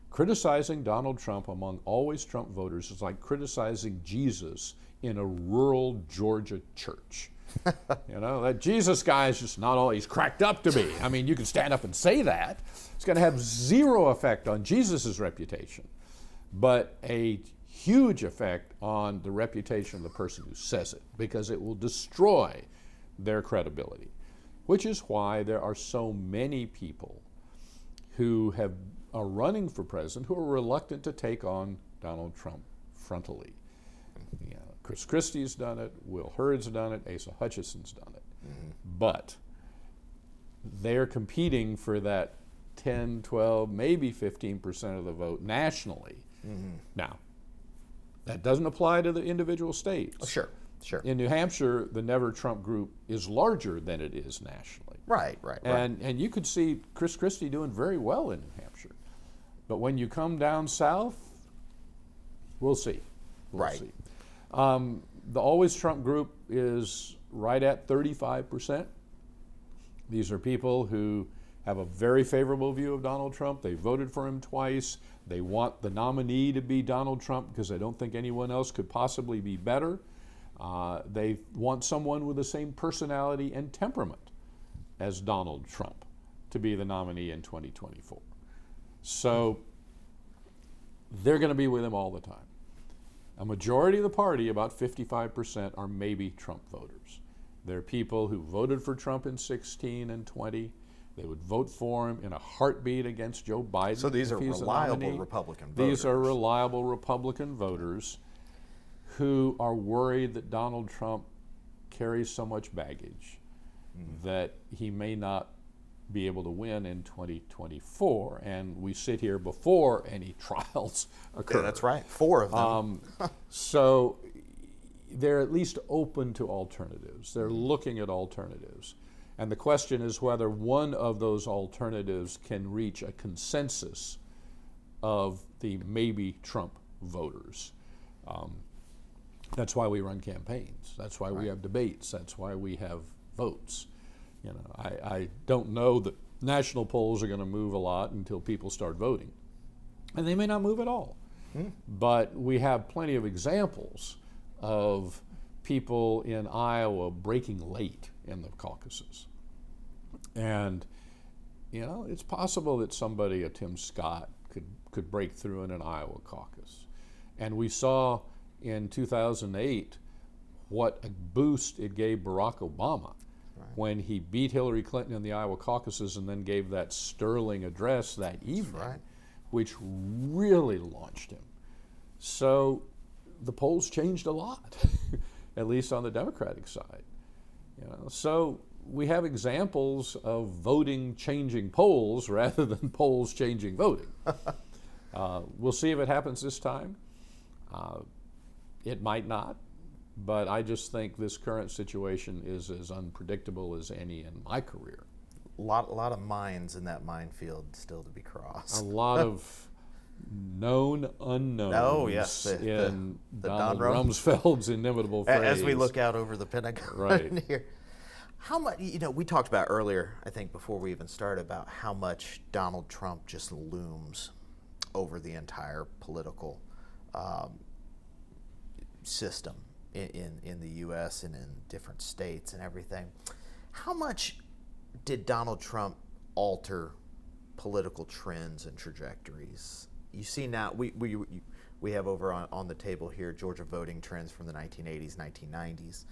Criticizing Donald Trump among always Trump voters is like criticizing Jesus in a rural Georgia church. That Jesus guy is just not all he's cracked up to be. I mean, you can stand up and say that. It's going to have zero effect on Jesus' reputation, but a huge effect on the reputation of the person who says it, because it will destroy their credibility, which is why there are so many people who are running for president who are reluctant to take on Donald Trump frontally. Chris Christie's done it, Will Hurd's done it, Asa Hutchinson's done it. Mm-hmm. But they're competing for that 10, 12, maybe 15% of the vote nationally. Mm-hmm. Now, that doesn't apply to the individual states. Oh, sure. In New Hampshire, the Never Trump group is larger than it is nationally. Right. And you could see Chris Christie doing very well in New Hampshire. But when you come down south, we'll see. We'll see. The Always Trump group is right at 35%. These are people who have a very favorable view of Donald Trump. They voted for him twice. They want the nominee to be Donald Trump because they don't think anyone else could possibly be better. They want someone with the same personality and temperament as Donald Trump to be the nominee in 2024. So they're going to be with him all the time. A majority of the party, about 55%, are maybe Trump voters. They're people who voted for Trump in 16 and 20. They would vote for him in a heartbeat against Joe Biden. So these are reliable Republican voters. These are reliable Republican voters who are worried that Donald Trump carries so much baggage that he may not be able to win in 2024. And we sit here before any trials occur. Yeah, that's right. 4 of them. So they're at least open to alternatives. They're looking at alternatives. And the question is whether one of those alternatives can reach a consensus of the maybe Trump voters. That's why we run campaigns. That's why we have debates. That's why we have votes. I don't know that national polls are going to move a lot until people start voting. And they may not move at all. But we have plenty of examples of people in Iowa breaking late in the caucuses. And, it's possible that somebody, a Tim Scott, could break through in an Iowa caucus. And we saw in 2008 what a boost it gave Barack Obama when he beat Hillary Clinton in the Iowa caucuses and then gave that sterling address that evening, which really launched him. So the polls changed a lot, at least on the Democratic side. So we have examples of voting changing polls rather than polls changing voting. We'll see if it happens this time. It might not. But I just think this current situation is as unpredictable as any in my career. A lot of mines in that minefield still to be crossed. A lot of known unknowns in Donald Rumsfeld's inimitable phrase. As we look out over the Pentagon here. How much, we talked about earlier, I think before we even started, about how much Donald Trump just looms over the entire political system in the U.S. and in different states and everything. How much did Donald Trump alter political trends and trajectories? You see now, we have over on the table here Georgia voting trends from the 1980s, 1990s.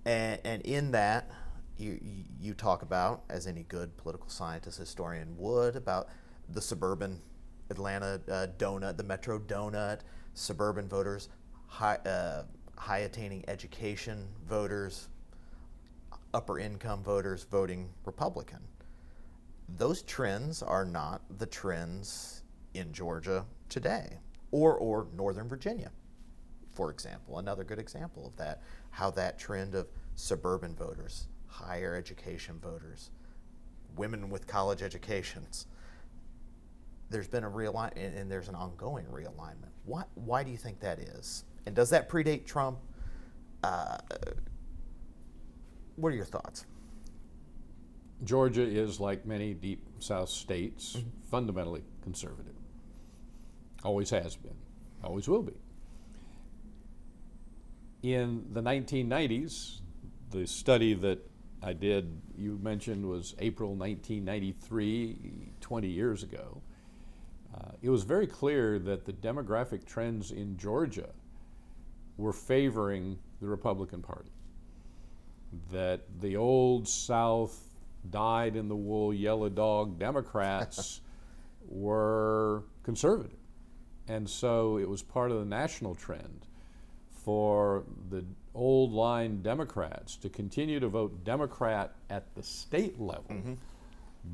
And in that, you talk about, as any good political scientist, historian would, about the suburban Atlanta donut, the Metro donut, suburban voters, high attaining education voters, upper income voters voting Republican. Those trends are not the trends in Georgia today, or Northern Virginia, for example. Another good example of that, how that trend of suburban voters, higher education voters, women with college educations, there's been a realignment, and there's an ongoing realignment. Why do you think that is? And does that predate Trump? What are your thoughts? Georgia is, like many deep South states, fundamentally conservative. Always has been, always will be. In the 1990s, the study that I did, you mentioned, was April 1993, 20 years ago. It was very clear that the demographic trends in Georgia were favoring the Republican Party. That the old South, dyed-in-the-wool yellow dog Democrats were conservative. And so it was part of the national trend for the old line Democrats to continue to vote Democrat at the state level,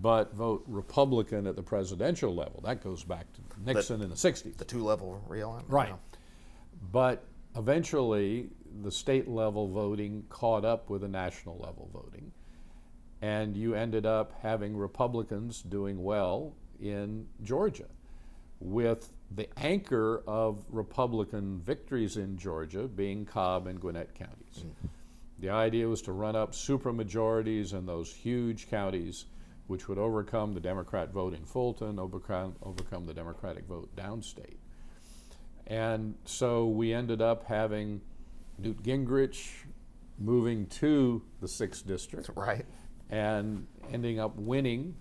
but vote Republican at the presidential level. That goes back to Nixon in the 60s. The two-level realignment. Right. Yeah. But eventually, the state level voting caught up with the national level voting, and you ended up having Republicans doing well in Georgia, with the anchor of Republican victories in Georgia being Cobb and Gwinnett counties. The idea was to run up supermajorities in those huge counties, which would overcome the Democrat vote in Fulton, overcome the Democratic vote downstate. And so we ended up having Newt Gingrich moving to the 6th district, Right. and ending up winning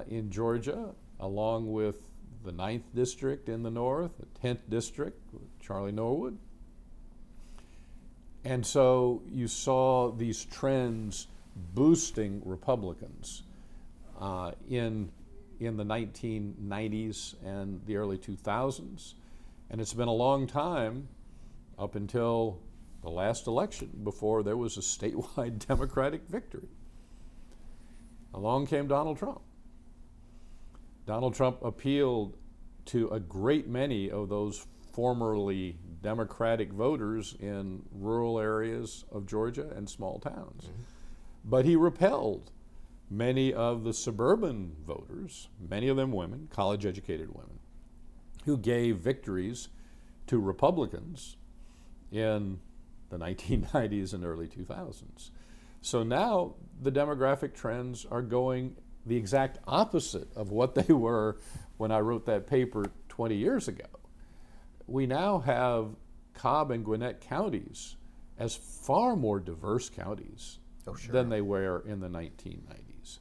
in Georgia, along with the 9th district in the north, the 10th district with Charlie Norwood. And so you saw these trends boosting Republicans in the 1990s and the early 2000s. And it's been a long time up until the last election before there was a statewide Democratic victory. Along came Donald Trump. Donald Trump appealed to a great many of those formerly Democratic voters in rural areas of Georgia and small towns. But he repelled many of the suburban voters, many of them women, college-educated women, who gave victories to Republicans in the 1990s and early 2000s. So now the demographic trends are going the exact opposite of what they were when I wrote that paper 20 years ago. We now have Cobb and Gwinnett counties as far more diverse counties than they were in the 1990s.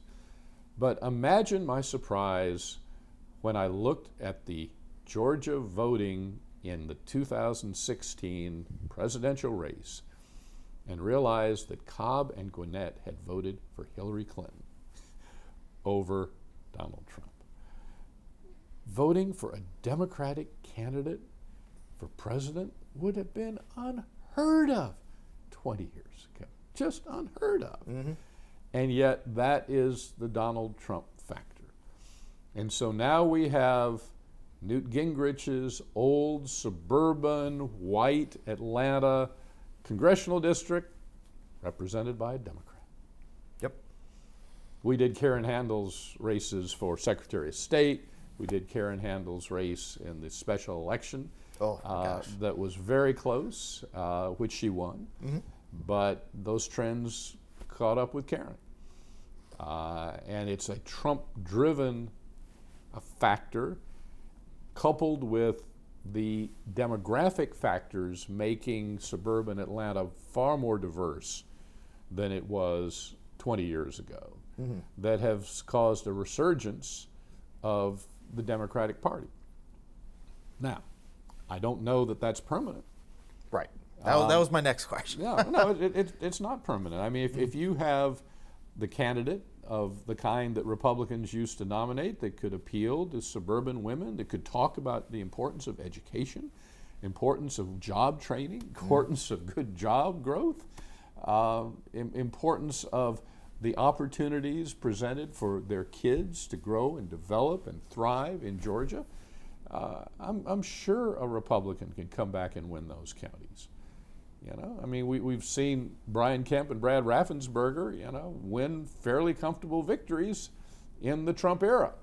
But imagine my surprise when I looked at the Georgia voting in the 2016 presidential race and realized that Cobb and Gwinnett had voted for Hillary Clinton over Donald Trump. Voting for a Democratic candidate for president would have been unheard of 20 years ago. Just unheard of. And yet that is the Donald Trump factor. And so now we have Newt Gingrich's old suburban white Atlanta congressional district represented by a Democrat. Yep. We did Karen Handel's races for Secretary of State. We did Karen Handel's race in the special election. Oh, my gosh. That was very close, which she won. But those trends caught up with Karen. And it's a Trump-driven factor coupled with the demographic factors making suburban Atlanta far more diverse than it was 20 years ago, that has caused a resurgence of the Democratic Party. Now, I don't know that that's permanent. Right. That was my next question. No, it's not permanent. I mean, if you have the candidate of the kind that Republicans used to nominate that could appeal to suburban women, that could talk about the importance of education, importance of job training, importance of good job growth, importance of the opportunities presented for their kids to grow and develop and thrive in Georgia, I'm sure a Republican can come back and win those counties. You know, I mean, we've seen Brian Kemp and Brad Raffensperger, you know, win fairly comfortable victories in the Trump era.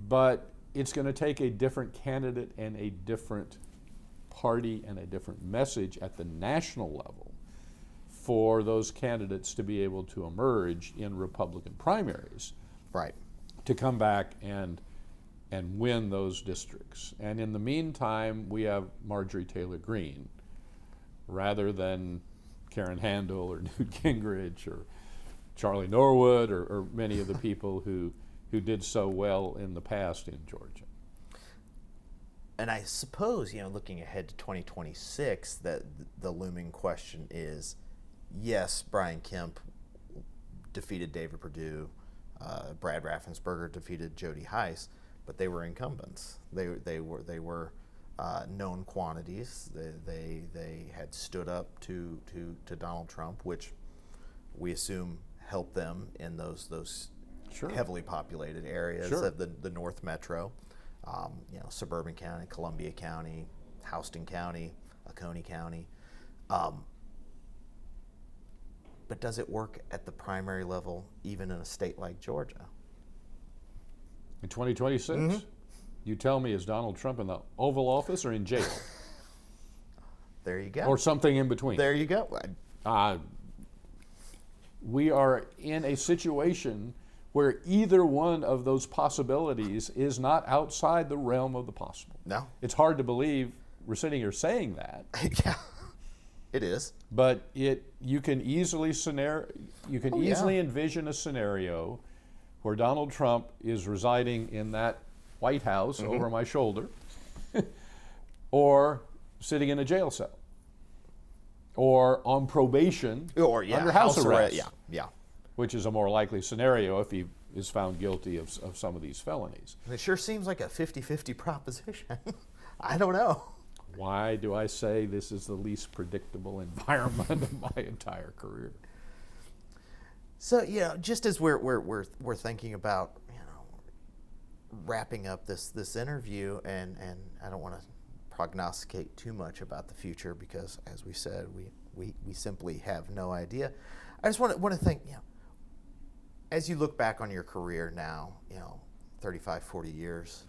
But it's going to take a different candidate and a different party and a different message at the national level for those candidates to be able to emerge in Republican primaries, Right. to come back and win those districts. And in the meantime, we have Marjorie Taylor Greene rather than Karen Handel or Newt Gingrich or Charlie Norwood or many of the people who did so well in the past in Georgia. And I suppose, looking ahead to 2026, that the looming question is, yes, Brian Kemp defeated David Perdue, Brad Raffensperger defeated Jody Heiss, but they were incumbents. They were known quantities. They had stood up to Donald Trump, which we assume helped them in those Sure. heavily populated areas Sure. of the North Metro. Suburban County, Columbia County, Houston County, Oconee County. But does it work at the primary level, even in a state like Georgia? In 2026, you tell me, is Donald Trump in the Oval Office or in jail? There you go. Or something in between? There you go. We are in a situation where either one of those possibilities is not outside the realm of the possible. No. It's hard to believe we're sitting here saying that, Yeah, it is. but you can easily envision a scenario where Donald Trump is residing in that White House over my shoulder, or sitting in a jail cell, or on probation, Or under house arrest. Yeah. Which is a more likely scenario if he is found guilty of some of these felonies. It sure seems like a 50-50 proposition. I don't know. Why do I say this is the least predictable environment of my entire career? So just as we're thinking about wrapping up this interview, and I don't want to prognosticate too much about the future because, as we said, we simply have no idea. I just want to think, as you look back on your career now, 35, 40 years,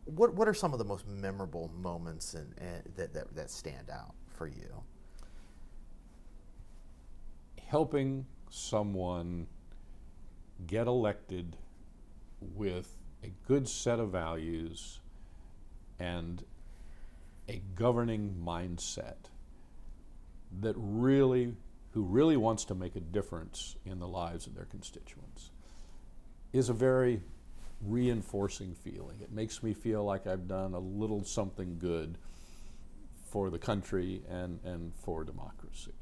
what are some of the most memorable moments that stand out for you? Helping someone get elected with a good set of values and a governing mindset who really wants to make a difference in the lives of their constituents is a very reinforcing feeling. It makes me feel like I've done a little something good for the country and for democracy.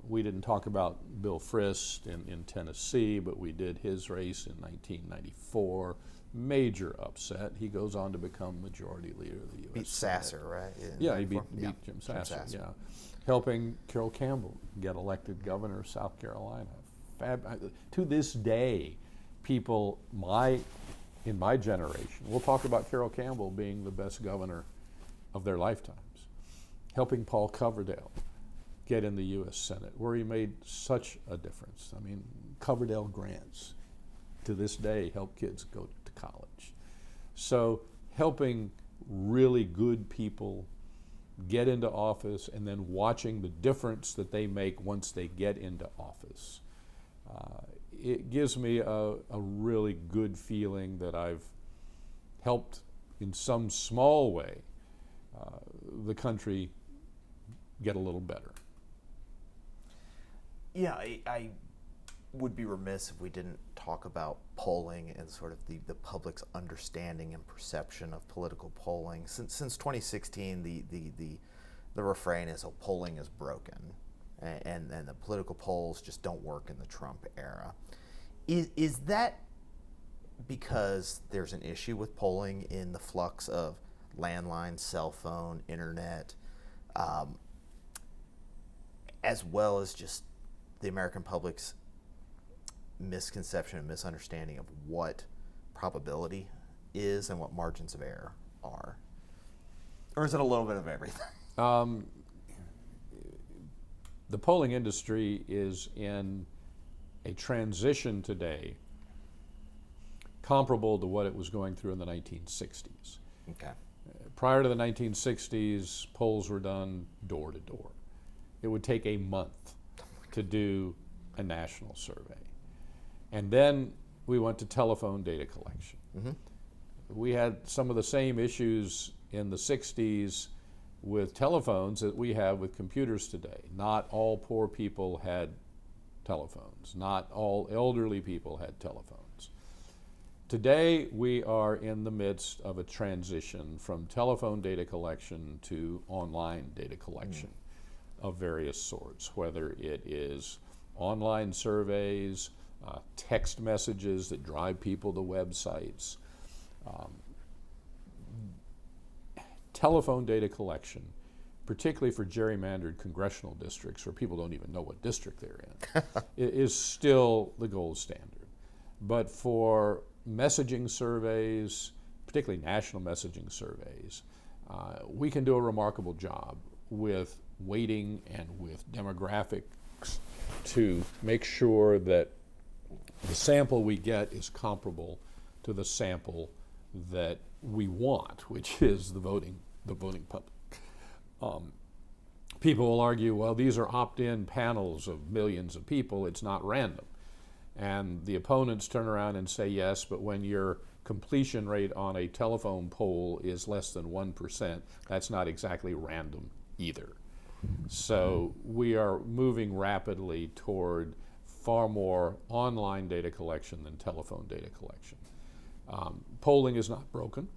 We didn't talk about Bill Frist in Tennessee, but we did his race in 1994. Major upset. He goes on to become majority leader of the U.S. Beat Senate. Sasser, right? Yeah, he beat Jim Sasser. Yeah, helping Carol Campbell get elected governor of South Carolina. To this day, people in my generation, we'll talk about Carol Campbell being the best governor of their lifetimes. Helping Paul Coverdale get in the U.S. Senate, where he made such a difference. I mean, Coverdale grants to this day help kids go to college. So helping really good people get into office and then watching the difference that they make once they get into office. It gives me a really good feeling that I've helped in some small way the country get a little better. Yeah, I would be remiss if we didn't talk about polling and sort of the public's understanding and perception of political polling. Since 2016, the refrain is, polling is broken, and the political polls just don't work in the Trump era. Is that because there's an issue with polling in the flux of landline, cell phone, internet, as well as just the American public's misconception and misunderstanding of what probability is and what margins of error are? Or is it a little bit of everything? The polling industry is in a transition today comparable to what it was going through in the 1960s. Okay. Prior to the 1960s, polls were done door to door. it would take a month to do a national survey. And then we went to telephone data collection. Mm-hmm. We had some of the same issues in the 60s with telephones that we have with computers today. Not all poor people had telephones. Not all elderly people had telephones. Today, we are in the midst of a transition from telephone data collection to online data collection of various sorts, whether it is online surveys, text messages that drive people to websites. Telephone data collection, particularly for gerrymandered congressional districts where people don't even know what district they're in, is still the gold standard. But for messaging surveys, particularly national messaging surveys, we can do a remarkable job with weighting and with demographics to make sure that the sample we get is comparable to the sample that we want, which is the voting public. People will argue, well, these are opt-in panels of millions of people, it's not random. And the opponents turn around and say, yes, but when your completion rate on a telephone poll is less than 1%, that's not exactly random either. So we are moving rapidly toward far more online data collection than telephone data collection. Polling is not broken.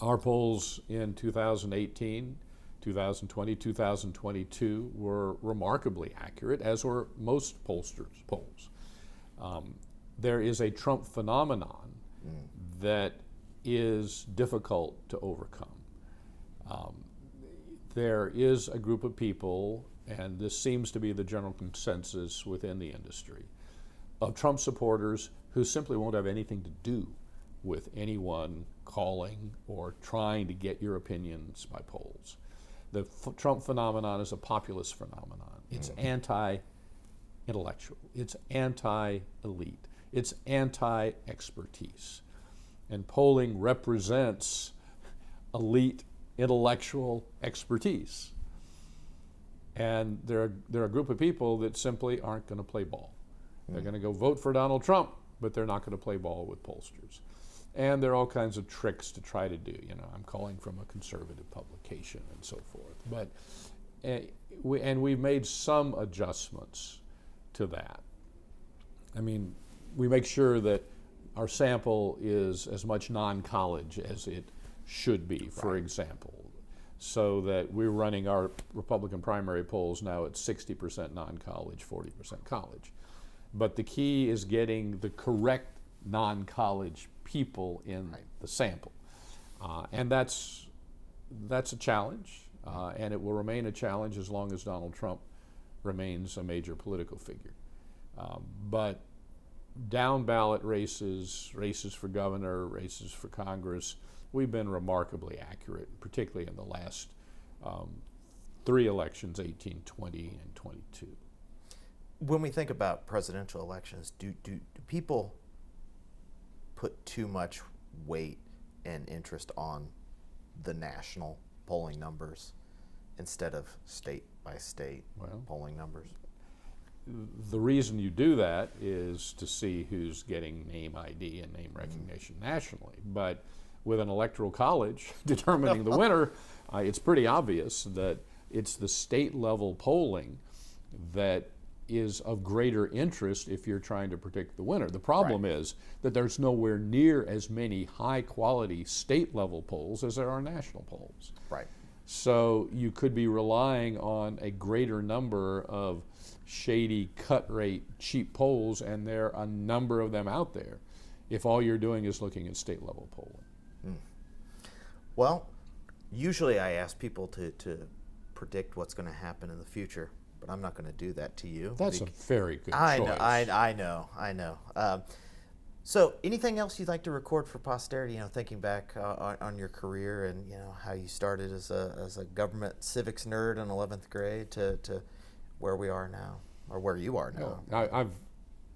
Our polls in 2018, 2020, 2022 were remarkably accurate, as were most pollsters' polls. There is a Trump phenomenon that is difficult to overcome. There is a group of people, and this seems to be the general consensus within the industry, of Trump supporters who simply won't have anything to do with anyone calling or trying to get your opinions by polls. The Trump phenomenon is a populist phenomenon. It's anti-intellectual. It's anti-elite. It's anti-expertise. And polling represents elite intellectual expertise. And there are a group of people that simply aren't going to play ball. They're going to go vote for Donald Trump, but they're not going to play ball with pollsters. And there are all kinds of tricks to try to do. You know, I'm calling from a conservative publication and so forth. But we've made some adjustments to that. I mean, we make sure that our sample is as much non-college as it should be, for example, so that we're running our Republican primary polls now at 60% non-college, 40% college. But the key is getting the correct non-college people in the sample. And that's a challenge, and it will remain a challenge as long as Donald Trump remains a major political figure. But down ballot races, races for governor, races for Congress, we've been remarkably accurate, particularly in the last 3 elections, 18, 20, and 22. When we think about presidential elections, do people put too much weight and interest on the national polling numbers instead of state by state polling numbers? The reason you do that is to see who's getting name ID and name recognition nationally. But with an electoral college determining the winner, it's pretty obvious that it's the state level polling that is of greater interest if you're trying to predict the winner. The problem is that there's nowhere near as many high quality state level polls as there are national polls. Right. So you could be relying on a greater number of shady, cut rate, cheap polls, and there are a number of them out there if all you're doing is looking at state level polling. Well, usually I ask people to predict what's going to happen in the future, but I'm not going to do that to you. That's a very good choice. I know. So anything else you'd like to record for posterity, you know, thinking back on your career and, you know, how you started as a government civics nerd in 11th grade to where we are now, or where you are now? I've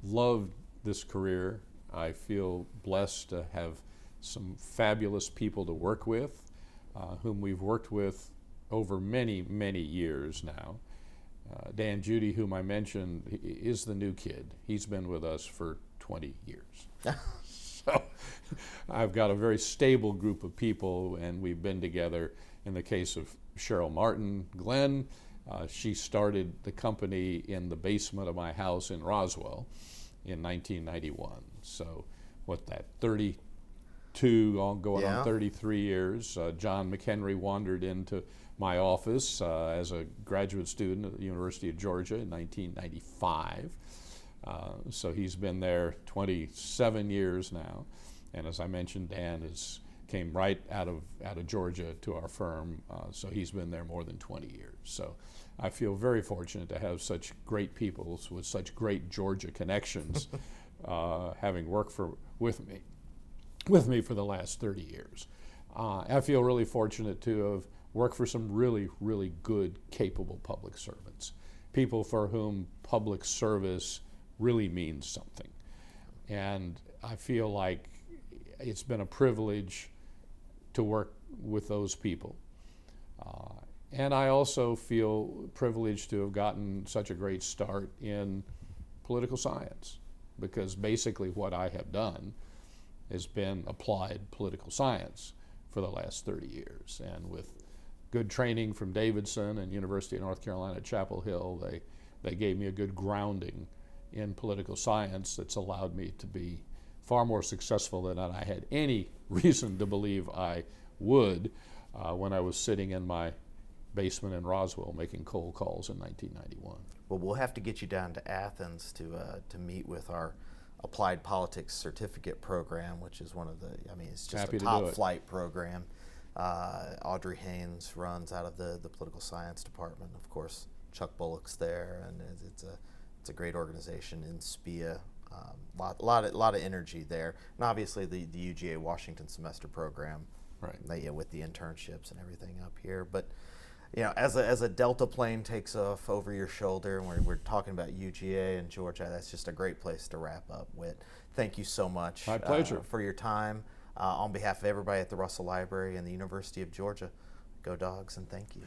loved this career. I feel blessed to have some fabulous people to work with, whom we've worked with over many, many years now. Dan Judy, whom I mentioned, is the new kid. He's been with us for 20 years. So I've got a very stable group of people, and we've been together. In the case of Cheryl Martin Glenn, she started the company in the basement of my house in Roswell in 1991. So what, that 32, all going on 33 years. John McHenry wandered into my office as a graduate student at the University of Georgia in 1995. So he's been there 27 years now. And as I mentioned, Dan came right out of Georgia to our firm, so he's been there more than 20 years. So I feel very fortunate to have such great people with such great Georgia connections, having worked with me for the last 30 years. I feel really fortunate to have worked for some really, really good, capable public servants, people for whom public service really means something. And I feel like it's been a privilege to work with those people. And I also feel privileged to have gotten such a great start in political science, because basically what I have done has been applied political science for the last 30 years. And with good training from Davidson and University of North Carolina at Chapel Hill, they gave me a good grounding in political science that's allowed me to be far more successful than I had any reason to believe I would when I was sitting in my basement in Roswell making cold calls in 1991. Well, we'll have to get you down to Athens to meet with our Applied Politics Certificate Program, which is one of the, it's just Happy a to top do it. flight program. Audrey Haynes runs out of the political science department. Of course, Chuck Bullock's there, and it's a great organization in SPIA. Lot of energy there, and obviously the UGA Washington semester program, right? With the internships and everything up here. But as a Delta plane takes off over your shoulder, and we're talking about UGA and Georgia, that's just a great place to wrap up. Whit, thank you so much. My pleasure. For your time. On behalf of everybody at the Russell Library and the University of Georgia, go Dogs, and thank you.